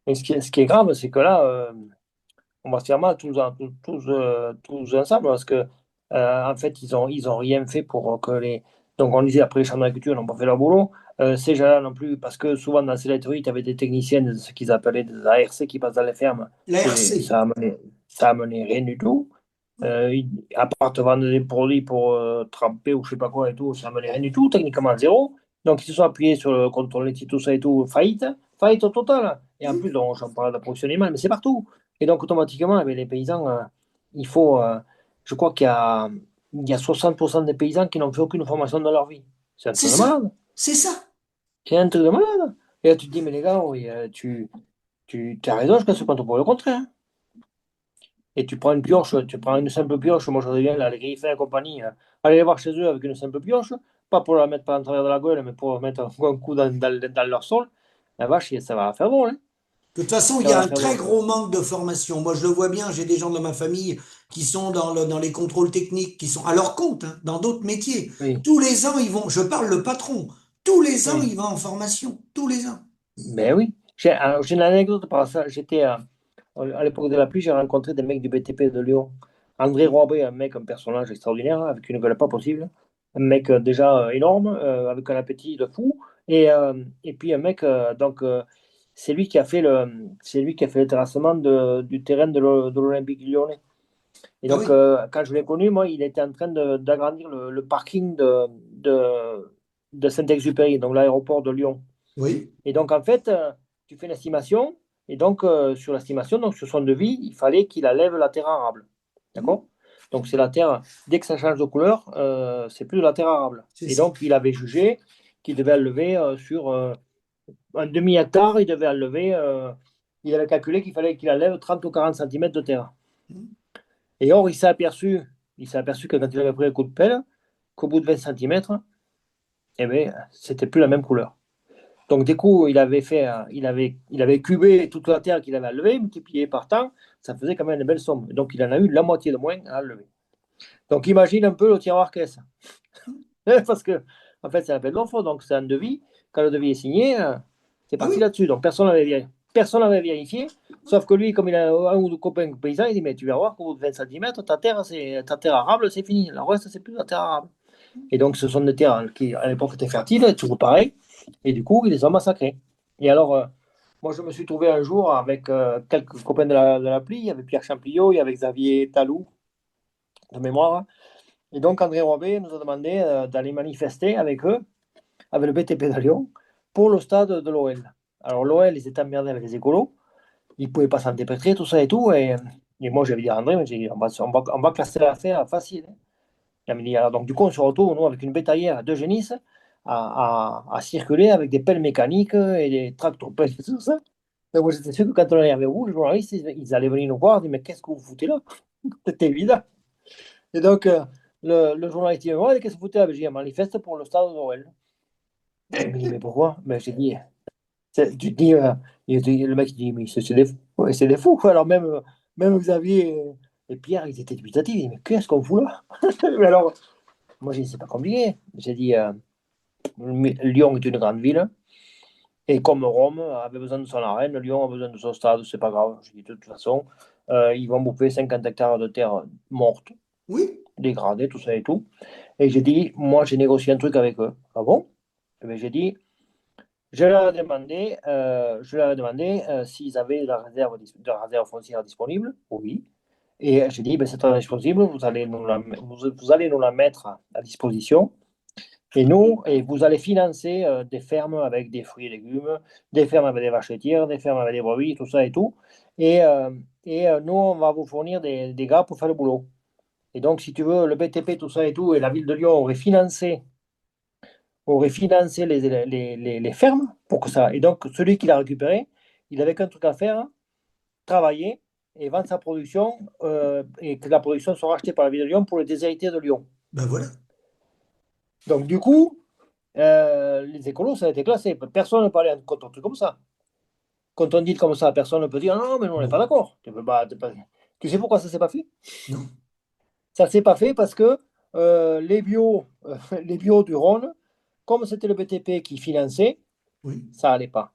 Et ce qui est grave, c'est que là, on va se faire mal tous ensemble parce que en fait ils ont rien fait pour que les donc on disait après les chambres d'agriculture n'ont pas fait leur boulot. Ces gens-là non plus parce que souvent dans ces laiteries tu avais des techniciens de ce qu'ils appelaient des ARC qui passent dans les fermes La et RC. ça a mené rien du tout. À part te vendre des produits pour tremper ou je sais pas quoi et tout, ça a mené rien du tout, techniquement zéro. Donc ils se sont appuyés sur le contrôle laitier, tout ça et tout, faillite au total. Et en plus, j'en parle de la production animale, mais c'est partout. Et donc, automatiquement, eh bien, les paysans, il faut. Je crois qu'il y a 60% des paysans qui n'ont fait aucune formation dans leur vie. C'est un C'est truc de ça, malade. c'est ça. C'est un truc de malade. Et là, tu te dis, mais les gars, oui, tu as raison, je pense pas pour le contraire, hein. Et tu prends une pioche, tu prends une simple pioche, moi je reviens là, les griffins et compagnie, allez les voir chez eux avec une simple pioche, pas pour la mettre par en travers de la gueule, mais pour mettre un coup dans leur sol. La vache, ça va faire bon, hein. De toute façon, il Ça y a va un faire très bon. gros manque de formation. Moi, je le vois bien, j'ai des gens dans ma famille qui sont dans les contrôles techniques, qui sont à leur compte, hein, dans d'autres métiers. Oui, Tous les ans, ils vont, je parle le patron, tous les ans, oui. il va en formation, tous les ans. Ben oui. Alors, j'ai une anecdote par ça. J'étais à l'époque de la pluie, j'ai rencontré des mecs du BTP de Lyon. André Roabé, un personnage extraordinaire, avec une gueule pas possible. Un mec déjà énorme, avec un appétit de fou. Et puis un mec, donc, c'est lui qui a fait le terrassement du terrain de l'Olympique lyonnais. Et Ah donc, oui, quand je l'ai connu, moi, il était en train d'agrandir le parking de Saint-Exupéry, donc l'aéroport de Lyon. oui. Et donc, en fait, tu fais l'estimation, et donc, sur l'estimation, donc sur son devis, il fallait qu'il enlève la terre arable. Hmm. D'accord? Donc c'est la terre, dès que ça change de couleur, c'est plus de la terre arable. c'est Et ça. donc il avait jugé qu'il devait enlever sur un demi-hectare, il avait calculé qu'il fallait qu'il enlève 30 ou 40 centimètres de terre. Et or, il s'est aperçu que quand il avait pris le coup de pelle, qu'au bout de 20 centimètres, eh ben, c'était plus la même couleur. Donc, du coup, il avait cubé toute la terre qu'il avait enlevée, multiplié par temps, ça faisait quand même une belle somme. Donc, il en a eu la moitié de moins à enlever. Donc, imagine un peu le tiroir caisse. Parce que, en fait, c'est l'appel d'offres, donc c'est un devis. Quand le devis est signé, c'est Ah parti oui, là-dessus. Donc, personne n'avait vérifié. Personne n'avait vérifié, sauf que lui, comme il a un ou deux copains paysans, il dit, mais tu vas voir qu'au bout de 20 centimètres, ta terre arable, c'est fini. Le reste, c'est plus de la terre arable. Et donc, ce sont des terres qui, à l'époque, étaient fertiles, toujours pareil. Et du coup, ils les ont massacrés. Et alors, moi, je me suis trouvé un jour avec quelques copains de l'appli. Il y avait Pierre Champlillot, il y avait Xavier Talou, de mémoire. Et donc, André Robet nous a demandé d'aller manifester avec eux, avec le BTP de Lyon, pour le stade de l'OL. Alors, l'OL, ils étaient emmerdés avec les écolos. Ils ne pouvaient pas s'en dépêtrer, tout ça et tout. Et moi, j'avais dit à André, mais j'ai dit, on va classer l'affaire facile, hein. Il m'a dit, alors, donc, du coup, on se retrouve, nous, avec une bétaillère de génisses à circuler avec des pelles mécaniques et des tractopelles et tout ça. Donc, moi, j'étais sûr que quand on allait avec vous, les journalistes, ils allaient venir nous voir, ils disaient, mais qu'est-ce que vous foutez là? C'était évident. Et donc, le journaliste dit, ouais, qu'est-ce que vous foutez là? Ben, j'ai dit, un manifeste pour le stade de Noël. Il me dit, mais pourquoi? Ben, j'ai dit, tu te dis, le mec, il dit, mais c'est des fous. Ouais, c'est des fous. Alors, même Xavier et Pierre, ils étaient dubitatifs. Ils disaient, mais qu'est-ce qu'on fout là? Mais alors, moi, j'ai dit, c'est pas compliqué. J'ai dit, Lyon est une grande ville. Et comme Rome avait besoin de son arène, Lyon a besoin de son stade, c'est pas grave. Je dis, de toute façon, ils vont bouffer 50 hectares de terre morte, oui. dégradée, tout ça et tout. Et j'ai dit, moi, j'ai négocié un truc avec eux. Ah bon? Eh bien, j'ai dit, je leur ai demandé s'ils avaient de la réserve foncière disponible. Oui. Et j'ai dit, ben, cette réserve disponible, vous allez nous la mettre à disposition. Et vous allez financer des fermes avec des fruits et légumes, des fermes avec des vaches laitières, des fermes avec des brebis, tout ça et tout. Et nous, on va vous fournir des gars pour faire le boulot. Et donc, si tu veux, le BTP, tout ça et tout, et la ville de Lyon aurait financé les fermes pour que ça. Et donc, celui qui l'a récupéré, il avait qu'un truc à faire, travailler et vendre sa production, et que la production soit rachetée par la ville de Lyon pour les déshérités de Lyon. Ben voilà. Donc, du coup, les écolos, ça a été classé. Personne ne parlait contre un truc comme ça. Quand on dit comme ça, personne ne peut dire non, mais nous, on n'est pas Non, d'accord. Tu sais pourquoi ça ne s'est pas fait? non. Ça ne s'est pas fait parce que les bio du Rhône, comme c'était le BTP qui finançait, Oui. ça n'allait pas.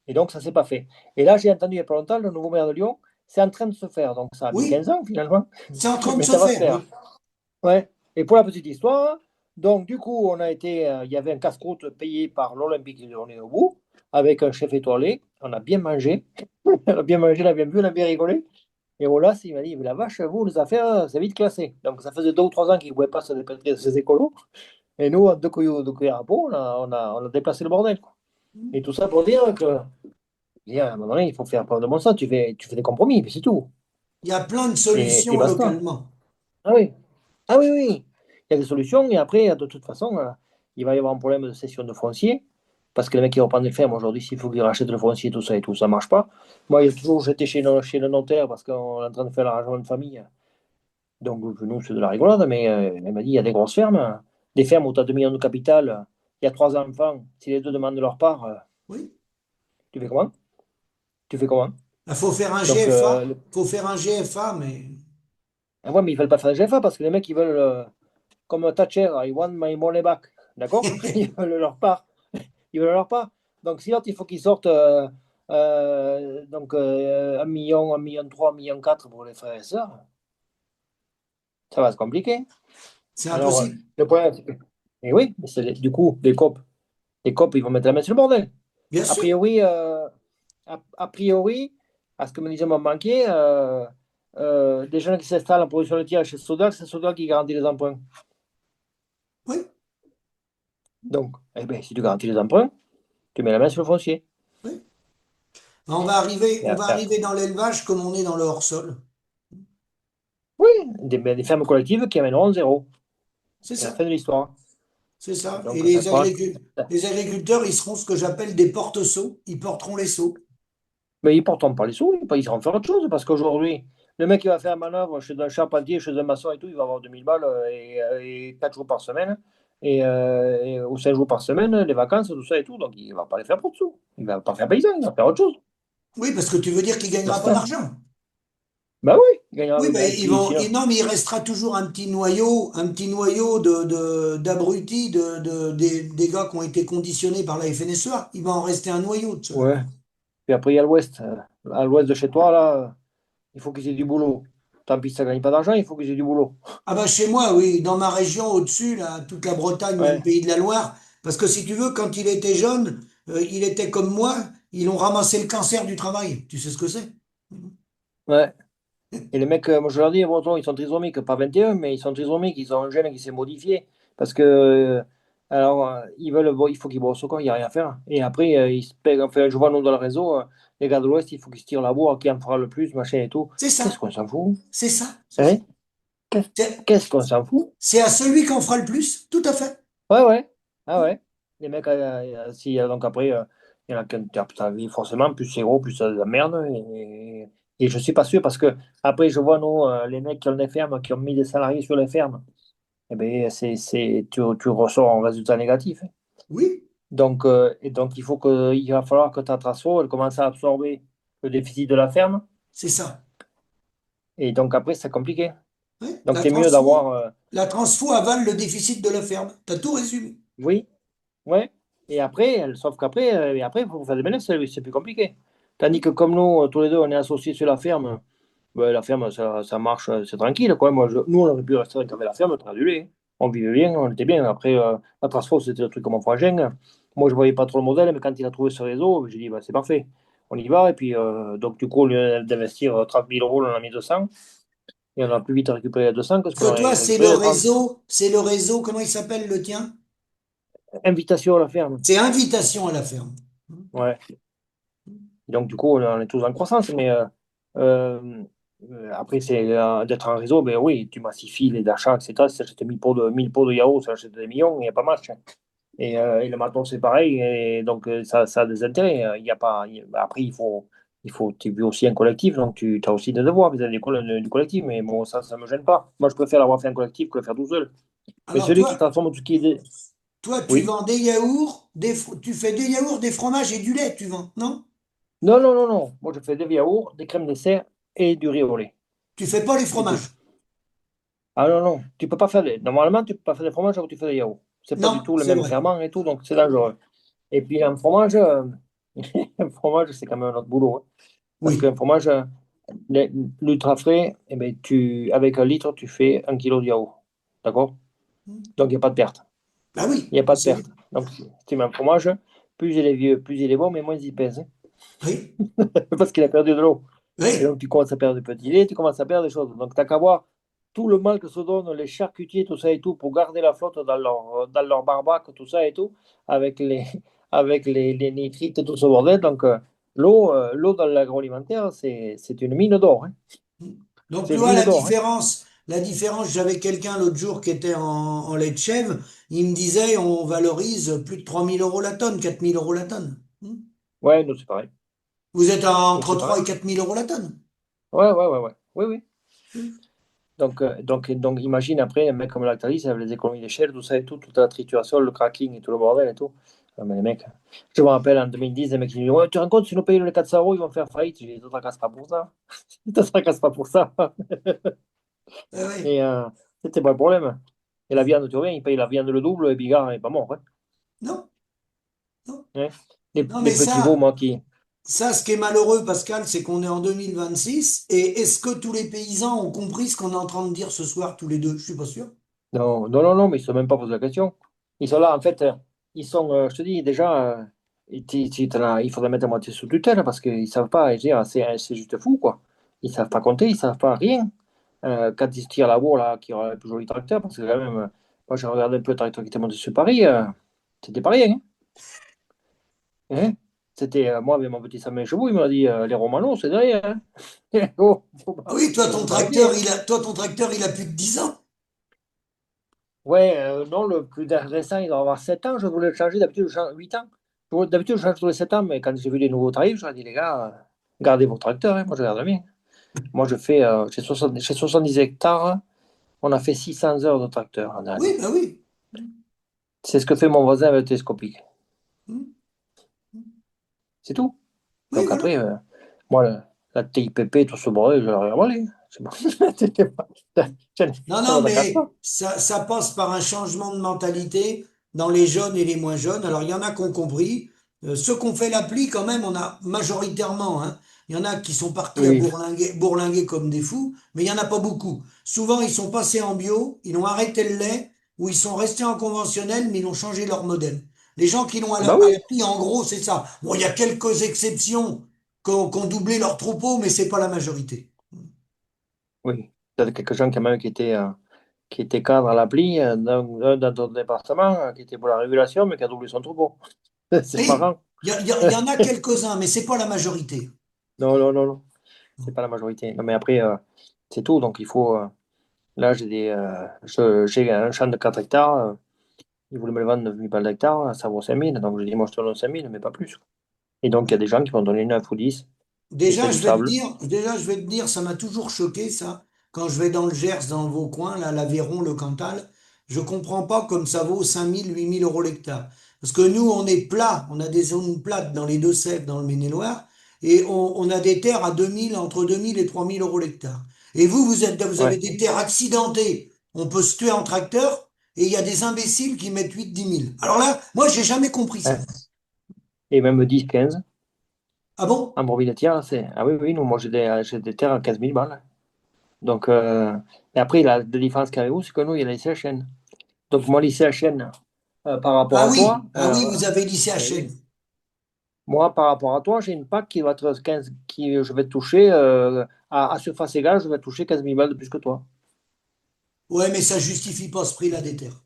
Et donc, ça ne s'est pas fait. Et là, j'ai entendu il n'y a pas longtemps, le nouveau maire de Lyon, c'est en train de se faire. Donc, ça a mis Oui. 15 ans finalement, C'est en train de mais se ça va se faire, faire. oui. Ouais. Et pour la petite histoire, donc du coup, il y avait un casse-croûte payé par l'Olympique et on est au bout, avec un chef étoilé. On a bien mangé, on a bien mangé, on a bien bu, on a bien rigolé. Et voilà, il m'a dit, mais la vache, vous, les affaires, c'est vite classé. Donc ça faisait 2 ou 3 ans qu'ils ne pouvaient pas se dépêtrer de ces écolos. Et nous, en deux cuillères à peau, on a déplacé le bordel, quoi. Et tout ça pour dire que, à un moment donné, il faut faire preuve de bon sens. Tu fais des compromis, puis c'est tout. Il y a plein de Et solutions basta. localement. Ah oui. Ah oui, oui. Il y a des solutions et après, de toute façon, il va y avoir un problème de cession de foncier parce que le mec qui reprend des fermes aujourd'hui, s'il faut qu'il rachète le foncier, tout ça et tout, ça ne marche pas. Moi, il y a toujours, j'étais chez le notaire parce qu'on est en train de faire l'arrangement de famille. Donc, nous, c'est de la rigolade, mais elle m'a dit, il y a des grosses fermes, des fermes où tu as 2 millions de capital, il y a 3 enfants, si les deux demandent leur part, Oui. tu fais comment? Tu fais comment? Il faut faire un Donc, GFA. Faut faire un GFA, mais ah ouais, mais ils veulent pas faire de GFA parce que les mecs, ils veulent, comme Thatcher, I want my money back. D'accord? Ils veulent leur part. Ils veulent leur part. Donc, si l'autre, il faut qu'ils sortent 1 million, 1,3 million, 1,4 million pour les frères et sœurs, ça va se compliquer. c'est Alors, impossible. le problème, c'est que. Et oui, mais du coup, les COP, ils vont mettre la main sur le bordel. Bien A sûr. priori, a priori, à ce que me disait mon banquier, des gens qui s'installent en production laitière chez Sodal, c'est Sodal qui garantit les emprunts. Oui. Donc, eh ben, si tu garantis les emprunts, tu mets la main sur le foncier. Oui. On va arriver, Et on va arriver dans l'élevage comme on est dans le hors-sol. Oui, des fermes collectives qui amèneront zéro. C'est C'est la ça, fin de l'histoire. c'est ça. Et Donc, ça fera. les agriculteurs, ils seront ce que j'appelle des porte-seaux. Ils porteront les seaux. Mais ils ne portent pas les sous, ils vont faire autre chose. Parce qu'aujourd'hui, le mec qui va faire un manœuvre chez un charpentier, chez un maçon et tout, il va avoir 2000 balles et 4 jours par semaine. Ou 5 jours par semaine, les vacances, tout ça et tout. Donc, il ne va pas les faire pour dessous. Il ne va pas faire paysan, il va faire autre chose. Oui, parce que tu veux dire qu'il gagnera pas Basta. d'argent. Ben oui, il gagnera Oui, le ben gars. Sinon. non, mais il restera toujours un petit noyau d'abrutis, des gars qui ont été conditionnés par la FNSEA. Il va en rester un noyau de cela. Ouais. Puis après, il y a l'ouest. À l'ouest de chez toi, là, il faut qu'ils aient du boulot. Tant pis, ça ne gagne pas d'argent, il faut qu'ils aient du boulot. Ah bah chez moi, oui, dans ma région au-dessus, là, toute la Bretagne, même Ouais, Pays de la Loire, parce que si tu veux, quand il était jeune, il était comme moi, ils ont ramassé le cancer du travail. Tu sais ce que c'est? ouais. Et les mecs, moi je leur dis, bon, ils sont trisomiques, pas 21, mais ils sont trisomiques, ils ont un gène qui s'est modifié. Parce que, ils veulent, bon, il faut qu'ils bossent au corps, il n'y a rien à faire. Et après, ils se pègent, enfin, je vois nous dans le réseau, les gars de l'Ouest, il faut qu'ils se tirent la bourre, qui en fera le plus, machin et tout. C'est Qu'est-ce ça, qu'on s'en fout? c'est ça, c'est ça. Hein? Qu'est-ce C'est qu'est-ce qu'on s'en fout? c'est à celui qui en fera le plus, tout à fait. Ouais, ouais. Ah ouais. Les mecs, si, donc après, il y en a qui ont ta vie, forcément, plus c'est gros, plus c'est de la merde. Et je suis pas sûr parce que, après, je vois, nous, les mecs qui ont des fermes, qui ont mis des salariés sur les fermes, eh ben, tu ressors un résultat négatif, hein. Oui, Donc, il va falloir que ta transfo, elle commence à absorber le déficit de la ferme. c'est ça. Et donc, après, c'est compliqué. Oui, Donc, c'est mieux d'avoir. la transfo avale le déficit de la ferme. T'as tout résumé. Oui, ouais. Et après, sauf qu'après, pour faire des bénéfices, c'est plus compliqué. Tandis que comme nous, tous les deux, on est associés sur la ferme, ben, la ferme, ça marche, c'est tranquille, quoi. Nous, on aurait pu rester avec la ferme, traire du lait. On vivait bien, on était bien. Après, la transfo, c'était le truc comme mon frangin. Moi, je voyais pas trop le modèle, mais quand il a trouvé ce réseau, j'ai dit, bah, c'est parfait. On y va. Et puis, donc, du coup, au lieu d'investir 30 000 euros, on en a mis 200. Et on a plus vite récupéré les 200 que ce qu'on Parce que toi, aurait récupéré les 30. c'est le réseau, comment il s'appelle le tien? Invitation à la ferme. C'est invitation à la ferme. Ouais. Donc, du coup, on est tous en croissance. Mais euh, après, c'est d'être en réseau, ben oui, tu massifies les achats, etc. Si tu achètes 1000 pots de yaourt, ça achète des millions, il n'y a pas match. Et le matos, c'est pareil. Et donc, ça a des intérêts. Il y a pas, après, tu vis aussi un collectif, donc tu as aussi des devoirs vis-à-vis du collectif. Mais bon, ça ne me gêne pas. Moi, je préfère l'avoir fait un collectif que le faire tout seul. Mais Alors celui qui toi, transforme tout ce qui est. tu Oui. vends des yaourts, tu fais des yaourts, des fromages et du lait, tu vends, non? Non, non, non, non. Moi, je fais des yaourts, des crèmes dessert et du riz au lait. Tu fais pas les C'est tout. fromages. Ah non, non, tu peux pas faire Normalement, tu peux pas faire des fromages où tu fais des yaourts. C'est pas du Non, tout le c'est même vrai. ferment et tout, donc c'est dangereux. Et puis un fromage, un fromage, c'est quand même un autre boulot, hein. Parce Oui. qu'un fromage, l'ultra frais, eh ben, avec un litre, tu fais 1 kilo de yaourt. D'accord? Donc il n'y a pas de perte. Bah oui, Il n'y a pas de c'est perte. Donc si tu mets un fromage, plus il est vieux, plus il est bon, mais moins il pèse, hein. oui, Parce qu'il a perdu de l'eau. Et oui. donc, tu commences à perdre du petit lait, tu commences à perdre des choses. Donc, tu n'as qu'à voir tout le mal que se donnent les charcutiers, tout ça et tout, pour garder la flotte dans leur barbac, tout ça et tout, avec les, avec les nitrites et tout ce bordel. Donc, l'eau dans l'agroalimentaire, c'est une mine d'or, hein. Donc C'est tu une vois mine d'or, hein. la différence, j'avais quelqu'un l'autre jour qui était en lait de chèvre, il me disait on valorise plus de 3 000 € la tonne, 4 000 € la tonne. Ouais, nous, c'est pareil. Vous êtes Nous, entre c'est 3 pareil. et 4 000 € la tonne. Ouais, ouais, ouais, ouais. Oui, oui. Donc, imagine après, un mec comme Lactalis, avec les économies d'échelle, tout ça et tout, toute la trituration, le cracking et tout le bordel et tout. Ah, mais les mecs, je me rappelle en 2010, les mecs qui disent, ouais, tu te rends compte, si nous payons les 400 euros, ils vont faire faillite. Je dis, ne te tracasse pas pour ça. Ne te tracasse pas pour ça. Ah ouais. Et c'était pas le problème. Et la viande, tu vois, ils payent la viande le double, et Bigard n'est pas mort, hein. Non, non, Hein. Les, non, les mais petits veaux, moi, qui. ce qui est malheureux, Pascal, c'est qu'on est en 2026. Et est-ce que tous les paysans ont compris ce qu'on est en train de dire ce soir tous les deux? Je suis pas sûr. Non, non, non, non, mais ils ne se sont même pas posé la question. Ils sont là, en fait, ils sont, je te dis, déjà, il faudrait mettre à moitié sous tutelle parce qu'ils ne savent pas, je veux dire, c'est juste fou, quoi. Ils ne savent pas compter, ils ne savent pas rien. Quand ils se tirent la bourre, là, qui aura le plus joli tracteur, parce que quand même, moi, j'ai regardé un peu le tracteur qui était monté sur Paris, c'était pas rien, hein. Hein. C'était moi avec mon petit Samuel Chevaux, il m'a dit les Romano, c'est derrière. Hein. Oh, Ah oui, faut pas blaguer. Hein. toi, ton tracteur, il a plus de 10 ans. Ouais, non, le plus récent, il doit avoir 7 ans. Je voulais le changer, d'habitude, je change 8 ans. D'habitude, je change tous les 7 ans, mais quand j'ai vu les nouveaux tarifs, je leur ai dit, les gars, gardez vos tracteurs, hein, moi je garde le mien. Moi, j'ai 70 hectares, on a fait 600 heures de tracteur en Oui, année. bah oui. C'est ce que fait mon voisin avec le télescopique. Hmm. C'est tout. Oui, Donc voilà. après, moi, la TIPP, tout ce bordel, je l'aurais avalé. C'est bon. C'était pas- Non, Ça non, ne t'engage mais pas. ça passe par un changement de mentalité dans les jeunes et les moins jeunes. Alors, il y en a qui ont compris. Ceux qui ont fait l'appli, quand même, on a majoritairement, hein, il y en a qui sont partis à Oui. bourlinguer comme des fous, mais il n'y en a pas beaucoup. Souvent, ils sont passés en bio, ils ont arrêté le lait, ou ils sont restés en conventionnel, mais ils ont changé leur modèle. Les gens qui l'ont Bah à oui. l'appli, en gros, c'est ça. Bon, il y a quelques exceptions qui ont doublé leur troupeau, mais c'est pas la majorité. Oui. Il y a quelques gens quand même qui étaient cadres à l'appli dans ton département, qui était pour la régulation, mais qui a doublé son troupeau. C'est Oui, marrant. il y en a quelques-uns, mais c'est pas la majorité. Non, non, non, non. C'est pas la majorité. Non, mais après, c'est tout. Donc il faut. Là, j'ai un champ de 4 hectares. Ils voulaient me le vendre 9 000 balles d'hectare. Ça vaut 5 000. Donc je dis, moi, je te donne 5 000, mais pas plus. Et donc, il y a des gens qui vont donner 9 ou 10. Et c'est du sable. Déjà, je vais te dire, ça m'a toujours choqué, ça. Quand je vais dans le Gers, dans vos coins, là, l'Aveyron, le Cantal, je comprends pas comme ça vaut 5 000, 8 000 € l'hectare. Parce que nous, on est plat, on a des zones plates dans les Deux-Sèvres, dans le Maine-et-Loire, et on a des terres à 2 000, entre 2 000 et 3 000 € l'hectare. Et vous avez Ouais. des terres accidentées. On peut se tuer en tracteur, et il y a des imbéciles qui mettent 8, 10 000. Alors là, moi, j'ai jamais compris ça. Ouais. Et même 10, 15. Ah bon? En Morville-Tiers, c'est. Ah oui, oui, nous, moi, j'ai des terres à 15 000 balles. Donc, et après, la différence qu'il y a avec vous, c'est que nous, il y a les CHN. Donc, moi, les CHN, par rapport à toi, Ah oui, vous avez lycée eh HN. oui. Moi, par rapport à toi, j'ai une PAC qui va être 15, je vais te toucher, à surface égale, je vais toucher 15 000 balles de plus que toi. Ouais, mais ça justifie pas ce prix-là des terres.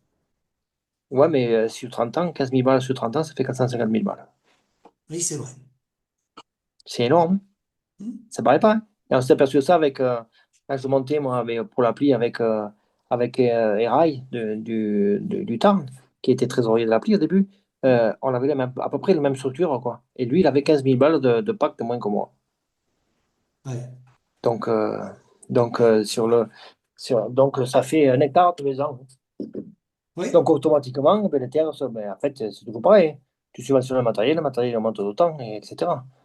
Ouais, mais sur 30 ans, 15 000 balles sur 30 ans, ça fait 450 000 balles. Oui, c'est vrai. C'est énorme. Hmm. Ça paraît pas. Hein. Et on s'est aperçu de ça avec, quand je montais, moi, pour l'appli avec Erail du Tarn, qui était trésorier de l'appli au début. On avait à peu près la même structure, quoi. Et lui, il avait 15 000 balles de PAC de moins que moi. Ouais. Donc, donc ça fait un hectare tous les ans. Oui, Donc, automatiquement, ben, les terres, en fait, c'est toujours pareil. Hein. Tu subventionnes le matériel augmente d'autant, etc.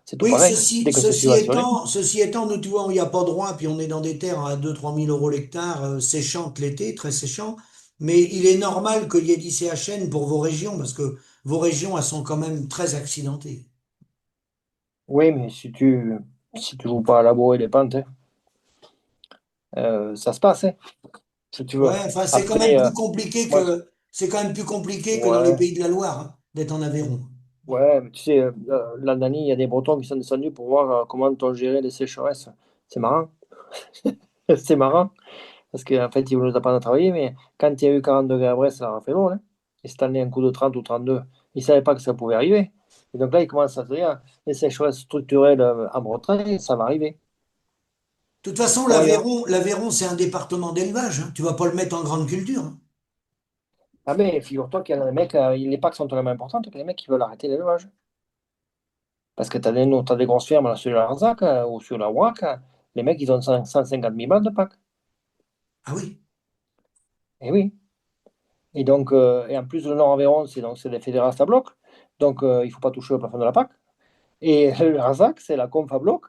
C'est tout oui, pareil. Dès que c'est subventionné. ceci étant, nous, tu vois, il n'y a pas droit, puis on est dans des terres à 2, 3 000 € l'hectare, séchantes l'été, très séchant. Mais il est normal qu'il y ait l'ICHN pour vos régions, parce que vos régions, elles sont quand même très accidentées. Oui, mais si tu joues pas à labourer les pentes, hein, ça se passe, hein, si tu veux. Ouais, enfin, Après, moi, c'est quand même plus compliqué que dans les ouais, pays de la Loire, hein, d'être en Aveyron. ouais, mais tu sais, l'an dernier, il y a des Bretons qui sont descendus pour voir comment on gérait les sécheresses. C'est marrant. C'est marrant. Parce qu'en fait, ils voulaient nous apprendre à travailler, mais quand il y a eu 40 degrés à Brest, ça a fait long. Hein. Et cette année, un coup de 30 ou 32, ils ne savaient pas que ça pouvait arriver. Et donc là, ils commencent à se dire, les sécheresses structurelles en Bretagne, ça va arriver, De toute façon, comme ailleurs. l'Aveyron, c'est un département d'élevage, hein. Tu vas pas le mettre en grande culture, hein. Ah mais figure-toi qu'il y a des mecs, les packs sont tellement importantes que les mecs qui veulent arrêter l'élevage. Parce que t'as des grosses fermes là, sur la Larzac ou sur la WAC, les mecs, ils ont 150 000 balles de pack. Ah oui. Et oui. Et donc, et en plus, le Nord-Aveyron, c'est des fédérastes à bloc. Donc, il ne faut pas toucher au plafond de la PAC. Et le Larzac, c'est la conf à bloc.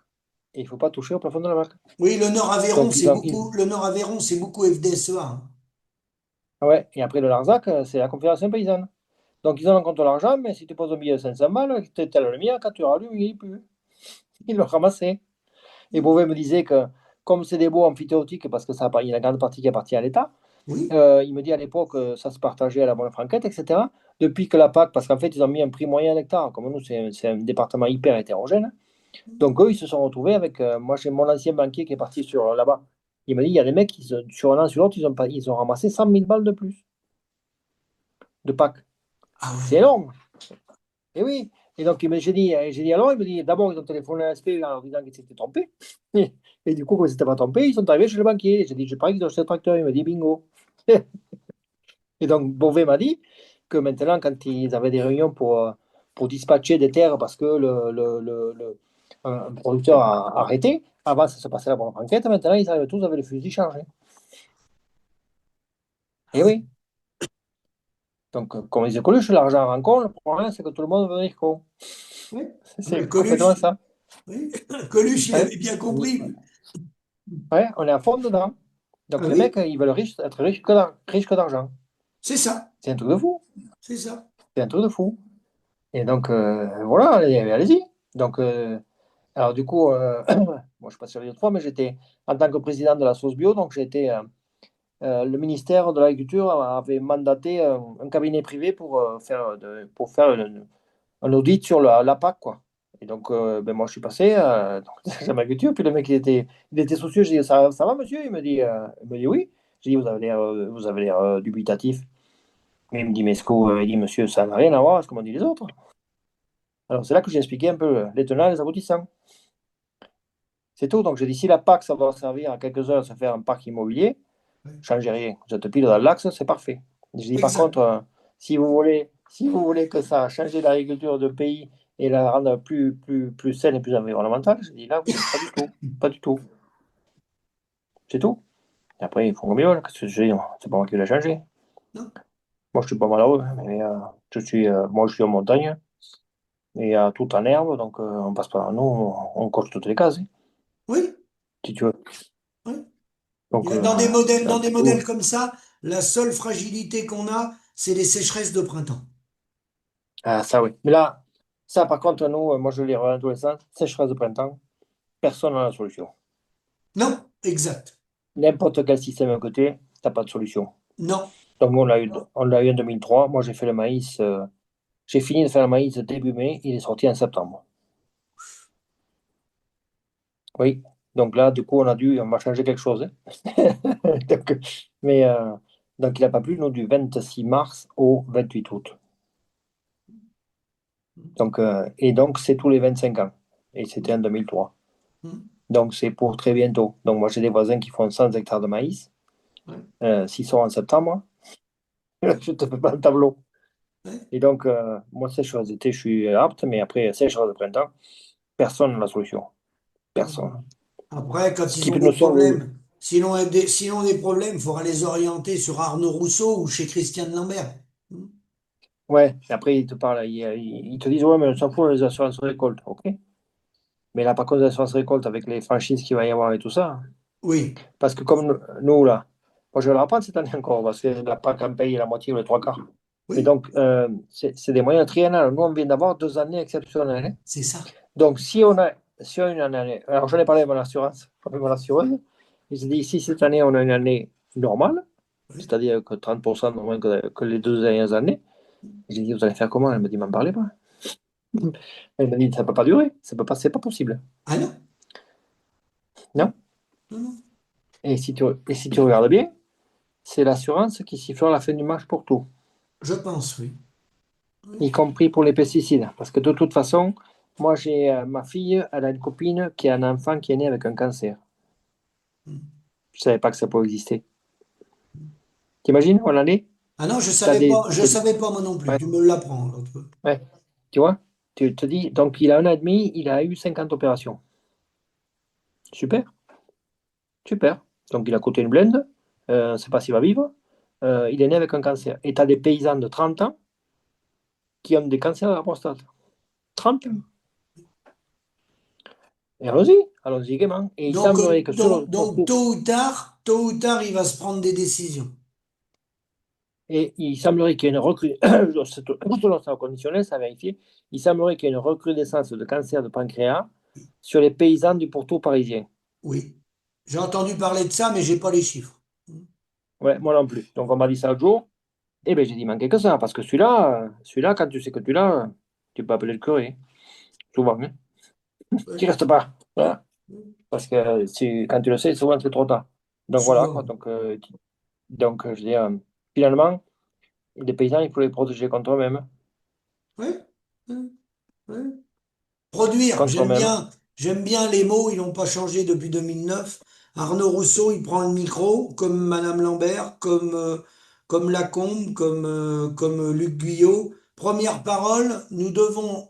Et il ne faut pas toucher au plafond de la PAC. Oui, Donc, Le Nord-Aveyron, c'est beaucoup FDSEA, hein. ah ouais. Et après, le Larzac, c'est la Confédération paysanne. Donc, ils en ont contre l'argent, mais si tu poses un billet de 500 balles, tu as le mien, quand tu rallumes, il n'est plus. Ils l'ont ramassé. Et Beauvais me disait que, comme c'est des baux amphithéotiques, parce que ça, il y a une grande partie qui appartient à l'État, Oui, il me dit à l'époque, ça se partageait à la bonne franquette, etc. Depuis que la PAC, parce qu'en fait, ils ont mis un prix moyen à l'hectare. Comme nous, c'est un département hyper hétérogène. Donc, eux, ils se sont retrouvés avec. Moi, j'ai mon ancien banquier qui est parti sur là-bas. Il m'a dit, il y a des mecs, sur un an sur l'autre, ils ont ramassé 100 000 balles de plus de PAC. ah C'est ouais. énorme. Et oui. Et donc, j'ai dit alors, il me dit, d'abord, ils ont téléphoné à l'ASP en disant qu'ils s'étaient trompés. Et du coup, quand ils s'étaient pas trompés, ils sont arrivés chez le banquier. J'ai dit, je parie qu'ils ont acheté un tracteur. Il me dit, bingo. Et donc, Beauvais m'a dit que maintenant, quand ils avaient des réunions pour dispatcher des terres parce que un producteur a arrêté, avant, ça se passait la bonne enquête, maintenant, ils arrivent tous avec le fusil chargé. Ah Et oui, oui. Donc, comme les écologistes, l'argent rencontre, le problème, c'est que tout le monde veut devenir con. oui. Ah ben, C'est complètement ça. oui. Coluche, il Ouais. avait bien compris, lui. Ouais, on est à fond dedans. Ah Donc, les oui, mecs, ils veulent être riches que d'argent. c'est ça, C'est un truc de fou. c'est ça. C'est un truc de fou. Et donc, voilà, allez-y. Donc, alors, du coup, moi, je ne suis pas sur les trois, mais j'étais en tant que président de la sauce bio, donc j'étais. Le ministère de l'Agriculture avait mandaté un cabinet privé pour faire un audit sur la PAC, quoi. Et donc, ben, moi, je suis passé donc, à l'agriculture, puis le mec, il était soucieux. Je dis, ça va, monsieur? Il me dit oui. J'ai dit, vous avez l'air dubitatif. Et il me dit, mais il dit, monsieur, ça n'a rien à voir avec ce que m'ont dit les autres. Alors, c'est là que j'ai expliqué un peu les tenants et les aboutissants. C'est tout. Donc, j'ai dit, si la PAC, ça doit servir à quelques heures à se faire un parc immobilier, Oui. changez rien. Vous êtes pile dans l'axe, c'est parfait. Je dis par Exact. contre, si vous voulez que ça change l'agriculture de pays et la rendre plus saine et plus environnementale, je dis là, pas du tout. Pas du tout. C'est tout. Et après, ils font mieux. Qu'est-ce que je dis? C'est pas moi qui l'ai changé. Non? Moi, je suis pas malheureux, hein, mais moi, je suis en montagne et tout en herbe, donc on passe pas. Nous, on coche toutes les cases, hein, Oui, si tu veux. oui. Donc, Dans des après tout. modèles comme ça, la seule fragilité qu'on a, c'est les sécheresses de printemps. Ah, ça, oui. Mais là, ça, par contre, nous, moi, je l'ai dans tous les sens. Sécheresse de printemps, personne n'a la solution. Non, exact. N'importe quel système à côté, t'as pas de solution. Non. Donc, nous, on l'a eu en 2003. Moi, j'ai fait le maïs. J'ai fini de faire le maïs début mai. Il est sorti en septembre. Oui. Donc là, du coup, on va changer quelque chose, hein. Donc, mais, donc, il n'a pas plu, nous, du 26 mars au 28 août. Et donc, c'est tous les 25 ans. Et c'était en 2003. Mm. Donc, c'est pour très bientôt. Donc, moi, j'ai des voisins qui font 100 hectares de maïs. Ouais, S'ils sont en septembre, je te fais pas le tableau. ouais. Et donc, moi, sécheresse d'été, je suis apte, mais après, sécheresse de printemps, personne n'a la solution. Personne. Après, quand Ce ils qui ont peut des nous sauver. problèmes, sinon des problèmes, il faudra les orienter sur Arnaud Rousseau ou chez Christiane Lambert. Mm. Ouais, et après, ils te parlent, ils te disent, ouais, mais on s'en fout, les assurances récolte. OK. Mais là, par contre, les assurances récolte, avec les franchises qu'il va y avoir et tout ça, Oui, parce que comme nous, là, moi, je vais le reprendre cette année encore, parce que la PAC en paye la moitié ou les trois quarts. Et oui, donc, c'est des moyens triennales. Nous, on vient d'avoir 2 années exceptionnelles, hein. c'est ça. Donc, si on a une année, alors j'en ai parlé à mon assurance, avec mon assureuse, ils ont dit, si cette année on a une année normale, Oui. c'est-à-dire que 30% de moins que les 2 dernières années, j'ai dit, vous allez faire comment? Elle me dit, m'en parlez pas. Elle m'a dit, ça ne peut pas durer, c'est pas possible. Ah non? Non? Non, non. Et si tu regardes bien, c'est l'assurance qui siffle la fin du match pour tout, Je pense, oui. y Oui. compris pour les pesticides. Parce que de toute façon, moi, j'ai ma fille, elle a une copine qui a un enfant qui est né avec un cancer. Mm. Je ne savais pas que ça pouvait exister. T'imagines, on en est? Ah non, T'as des, je t'as des- savais pas moi non plus. ouais, Tu me l'apprends, là, tu vois. ouais. Tu vois? Tu te dis, donc il a 1 an et demi, il a eu 50 opérations. Super, super. Donc il a coûté une blinde, on ne sait pas s'il va vivre. Il est né avec un cancer. Et tu as des paysans de 30 ans qui ont des cancers de la prostate. 30 ans. Et allons-y gaiement. Et il semblerait que Donc tôt ou tard, il va se prendre des décisions. et il semblerait qu'il y ait une selon sa conditionnelle, ça a vérifié, il semblerait qu'il y ait une recrudescence de cancer de pancréas sur les paysans du pourtour parisien. Oui. J'ai entendu parler de ça, mais j'ai pas les chiffres. Mm. Ouais, moi non plus. Donc on m'a dit ça l'autre jour. Eh bien, j'ai dit, il manquait que ça, parce que celui-là, quand tu sais que tu l'as, tu peux appeler le curé, souvent, hein. Tu Ouais. restes pas. Voilà. Mm. Parce que quand tu le sais, souvent c'est trop tard. Donc voilà, quoi. Souvent. Donc, je dis, finalement, les paysans, il faut les protéger contre eux-mêmes. Oui. Mm. Ouais. Produire, Quand toi-même. j'aime bien les mots, ils n'ont pas changé depuis 2009. Arnaud Rousseau, il prend le micro, comme Madame Lambert, comme Lacombe, comme Luc Guyot. Première parole, nous devons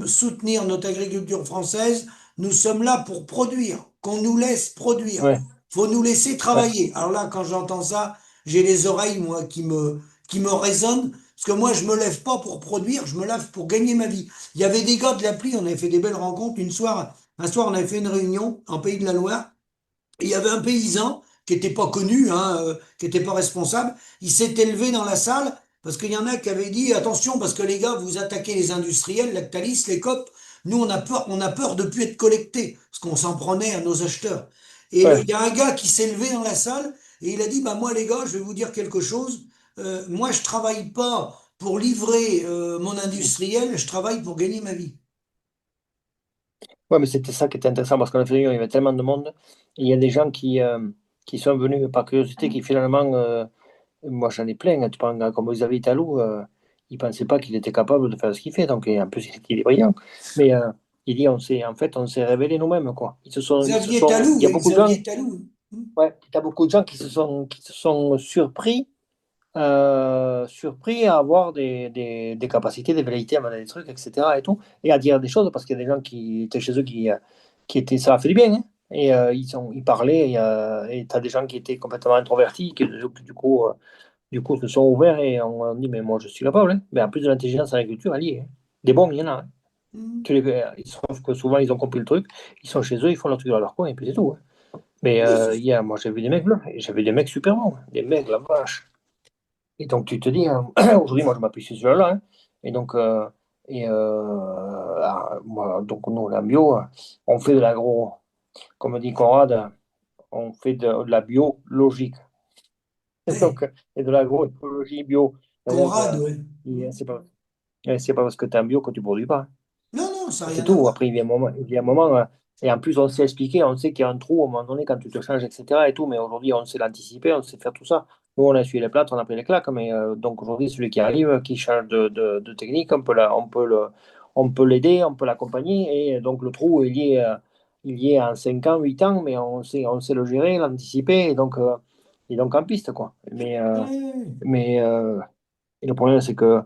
soutenir notre agriculture française. Nous sommes là pour produire, qu'on nous laisse produire. Ouais, Faut nous laisser ouais. travailler. Alors là, quand j'entends ça, j'ai les oreilles, moi, qui me résonnent. Parce que moi, je me lève pas pour produire, je me lève pour gagner ma vie. Il y avait des gars de l'appli, on avait fait des belles rencontres. Un soir, on avait fait une réunion en Pays de la Loire. Et il y avait un paysan qui n'était pas connu, hein, qui n'était pas responsable. Il s'était levé dans la salle parce qu'il y en a qui avaient dit attention parce que les gars, vous attaquez les industriels, Lactalis, les COP. Nous, on a peur de plus être collectés parce qu'on s'en prenait à nos acheteurs. Il Ouais. y a un gars qui s'est levé dans la salle et il a dit bah moi les gars, je vais vous dire quelque chose. Moi, je travaille pas pour livrer mon industriel, je travaille pour gagner ma vie. Ouais, mais c'était ça qui était intéressant parce qu'en fait, il y avait tellement de monde. Et il y a des gens qui sont venus par curiosité, qui finalement, moi j'en ai plein, hein. Tu prends un gars comme Xavier Talou, il ne pensait pas qu'il était capable de faire ce qu'il fait. Donc, et en plus, il est brillant. Mais il dit, en fait, on s'est révélé nous-mêmes, quoi. Il y a beaucoup de gens, Xavier Talou. ouais, il y a beaucoup de gens qui se sont surpris à avoir des capacités, des velléités à mener des trucs, etc. et tout, et à dire des choses, parce qu'il y a des gens qui étaient chez eux qui étaient, ça a fait du bien, hein. Et ils parlaient, et tu as des gens qui étaient complètement introvertis, qui du coup se sont ouverts et on dit, mais moi je suis capable, hein. Mais en plus de l'intelligence en agriculture, elle y est, hein. Des bons, il y en a, hein. Sauf que souvent ils ont compris le truc, ils sont chez eux, ils font leur truc dans leur coin, et puis c'est tout, hein. Mais Oui, moi j'ai vu des mecs là, et j'ai vu des mecs super bons, des mecs, la vache. Et donc, tu te dis, hein, aujourd'hui, moi, je m'appuie sur celui-là, hein. Et donc, moi, donc, nous, la bio, on fait de l'agro, comme dit Conrad, on fait de la bio logique. oui. Donc, et de l'agroécologie bio. C'est-à-dire Conrad, que oui. c'est pas parce que tu es en bio que tu ne produis pas. Non, non, ça n'a C'est rien à tout. voir. Après, il y a un moment, et en plus, on sait expliquer, on sait qu'il y a un trou à un moment donné quand tu te changes, etc. et tout, mais aujourd'hui, on sait l'anticiper, on sait faire tout ça. Nous, on a essuyé les plâtres, on a pris les claques, mais donc aujourd'hui, celui qui arrive, qui change de technique, on peut l'aider, on peut l'accompagner, et donc le trou, il y est en 5 ans, 8 ans, mais on sait le gérer, l'anticiper, et donc en piste, quoi. Ouais. Mais et le problème, c'est que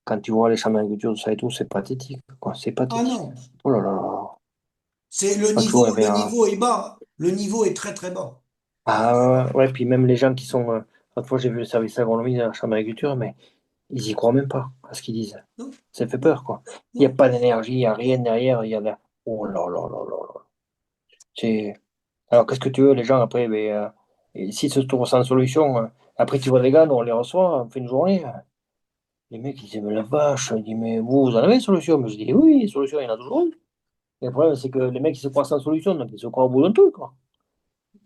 quand tu vois les champs d'agriculture, tout ça et tout, c'est pathétique, quoi. C'est Ah pathétique. non, Oh là là là. c'est Quand tu vois, le niveau est bas. Le niveau est très très bas. ouais, puis même les gens qui sont. L'autre fois, j'ai vu le service agronomie de la chambre d'agriculture, mais ils y croient même pas à ce qu'ils disent. Non, Ça fait non, peur, quoi. Il n'y a non. pas d'énergie, il n'y a rien derrière. Oh là là là là là. C'est... Alors, qu'est-ce que tu veux, les gens, après, mais, et s'ils se trouvent sans solution, après, tu vois les gars, nous, on les reçoit, on fait une journée. Les mecs, ils disent, mais la vache, ils disent, mais vous en avez une solution? Mais je dis, oui, solution, il y en a toujours une. Et le problème, c'est que les mecs, ils se croient sans solution, donc ils se croient au bout d'un truc, quoi.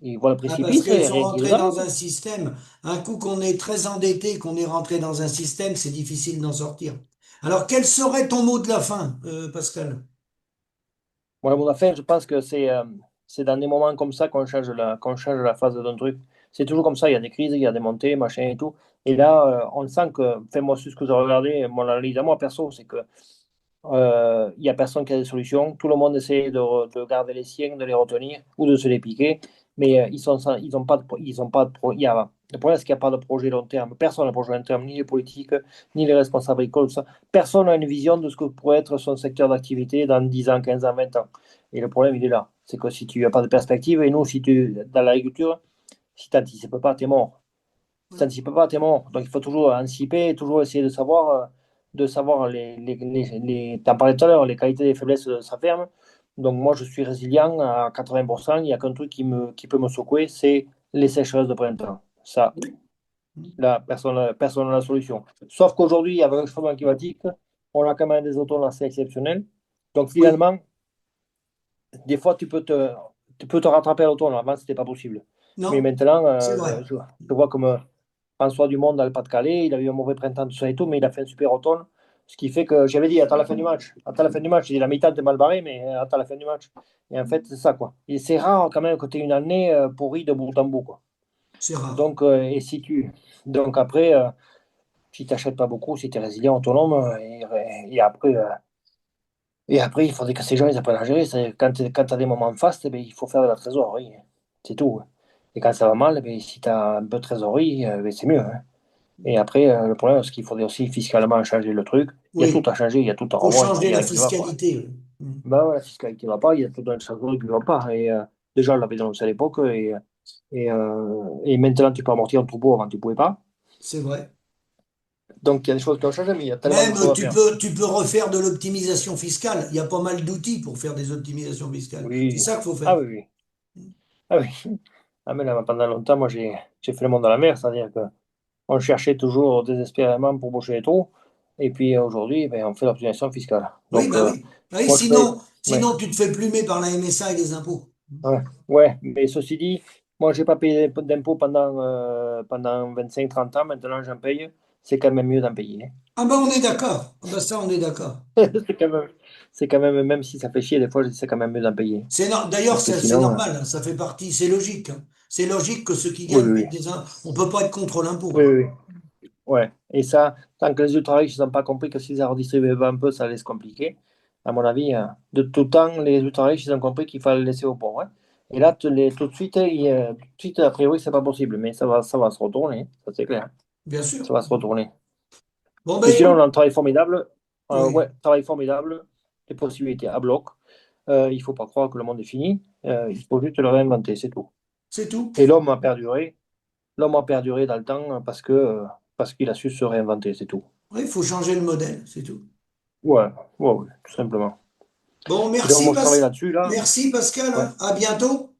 Ils voient le Ah, parce précipice qu'ils et sont rien qui les rentrés dans arrête. un système. Un coup qu'on est très endetté, qu'on est rentré dans un système, c'est difficile d'en sortir. Alors, quel serait ton mot de la fin, Pascal? Moi, mon affaire, je pense que c'est dans des moments comme ça qu'on change la phase d'un truc. C'est toujours comme ça, il y a des crises, il y a des montées, machin et tout. Et là, on sent que, enfin, moi, c'est ce que j'ai regardé, mon analyse à moi, perso, c'est que il n'y a personne qui a des solutions. Tout le monde essaie de garder les siens, de les retenir ou de se les piquer. Mais ils ont pas ils ont pas de le problème, c'est qu'il n'y a pas de projet long terme. Personne n'a de projet long terme, ni les politiques, ni les responsables agricoles, tout ça. Personne n'a une vision de ce que pourrait être son secteur d'activité dans 10 ans, 15 ans, 20 ans. Et le problème, il est là. C'est que si tu n'as pas de perspective, et nous, si tu, dans l'agriculture, si tu n'anticipes pas, tu es mort. Ça Ouais. ne s'y peut pas, t'es mort. Donc il faut toujours anticiper, toujours essayer de savoir t'en parlais tout à l'heure, les qualités et les faiblesses de sa ferme. Donc moi, je suis résilient à 80%. Il n'y a qu'un truc qui peut me secouer, c'est les sécheresses de printemps. Ça, là, personne n'a la solution. Sauf qu'aujourd'hui, avec le changement climatique, on a quand même des automnes assez exceptionnels. Donc Oui, finalement, des fois, tu peux te rattraper à l'automne. Avant, ce n'était pas possible. Mais non, maintenant, c'est vrai. je vois comme François Dumont dans le Pas-de-Calais, il a eu un mauvais printemps, tout ça et tout, mais il a fait un super automne. Ce qui fait que j'avais dit, attends la fin du match. Attends la fin du match. J'ai dit, la mi-temps, t'es mal barré, mais attends la fin du match. Et en fait, c'est ça, quoi. Et c'est rare quand même que tu aies une année pourrie de bout en bout, quoi. C'est rare. Donc, et si tu. Donc après, si tu n'achètes pas beaucoup, si tu es résilient, autonome, et après, Et après, il faudrait que ces gens ils apprennent à gérer. C'est-à-dire, quand tu as des moments fastes, eh ben, il faut faire de la trésorerie. C'est tout. Et quand ça va mal, eh ben, si tu as un peu de trésorerie, ben, c'est mieux. Et après, le problème, c'est qu'il faudrait aussi fiscalement changer le truc. Il y a tout Oui, à changer, il y a tout à faut revoir, il changer n'y a la rien qui va, quoi. fiscalité. Oui. Mm. Ben ouais, la fiscalité ne va pas, il y a tout un changement qui ne va pas. Et déjà, on l'avait dénoncé à l'époque, et maintenant, tu peux amortir un troupeau avant, tu ne pouvais pas. C'est vrai. Donc, il y a des choses qui ont changé, mais il y a tellement de Même choses à faire. tu peux refaire de l'optimisation fiscale. Il y a pas mal d'outils pour faire des optimisations fiscales. C'est Oui. ça qu'il faut Ah faire. oui, oui. Ah oui. Ah, mais là, pendant longtemps, moi, j'ai fait le monde à la mer, c'est-à-dire que on cherchait toujours désespérément pour boucher les trous. Et puis aujourd'hui, ben, on fait l'optimisation fiscale. Oui, Donc, bah oui. Bah oui, moi, je fais. Ouais, sinon tu te fais plumer par la MSA et les impôts. ouais, ouais. Mais ceci dit, moi, j'ai pas payé d'impôts pendant 25 30 ans. Maintenant, j'en paye. C'est quand même mieux d'en payer. Ah bah on est d'accord. Ah bah ça, on est d'accord. C'est quand même, c'est quand même, même si ça fait chier, des fois, c'est quand même mieux d'en payer. D'ailleurs, Parce que c'est sinon, normal, hein, ça fait partie, c'est logique, hein. C'est logique que ceux qui oui, gagnent oui, payent des impôts. On peut pas être contre l'impôt. oui, oui, oui. Ouais. Et ça, tant que les ultra-riches n'ont pas compris que s'ils en redistribuaient pas un peu, ça allait se compliquer. À mon avis, de tout temps, les ultra-riches, ils ont compris qu'il fallait laisser aux pauvres. Et là, tout de suite, tout de suite, a priori, c'est pas possible. Mais ça va se retourner, ça c'est clair. Bien sûr. Ça va se retourner. Bon Mais ben sinon, on écoute, a un travail formidable. oui, Ouais, travail formidable. Les possibilités à bloc. Il faut pas croire que le monde est fini. Il faut juste le réinventer, c'est tout. c'est tout. Et l'homme a perduré. L'homme a perduré dans le temps parce qu'il a su se réinventer, c'est tout. Oui, il faut changer le modèle, c'est tout. Ouais, ouais, ouais, tout simplement. Bon, Et donc, moi, je travaille là-dessus, là. Merci Pascal, Ouais, hein. À bientôt.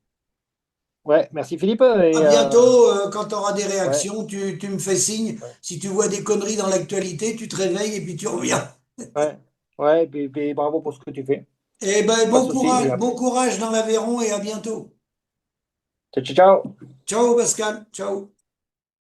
ouais, merci Philippe. À Et bientôt. Quand tu auras des ouais, réactions, tu me fais signe. ouais, Si tu vois des conneries dans l'actualité, tu te réveilles et puis tu reviens. ouais, ouais, puis bravo pour ce que tu fais. Eh ben, Pas de souci. bon courage dans l'Aveyron et à bientôt. Ciao, ciao, ciao. Ciao Pascal, ciao.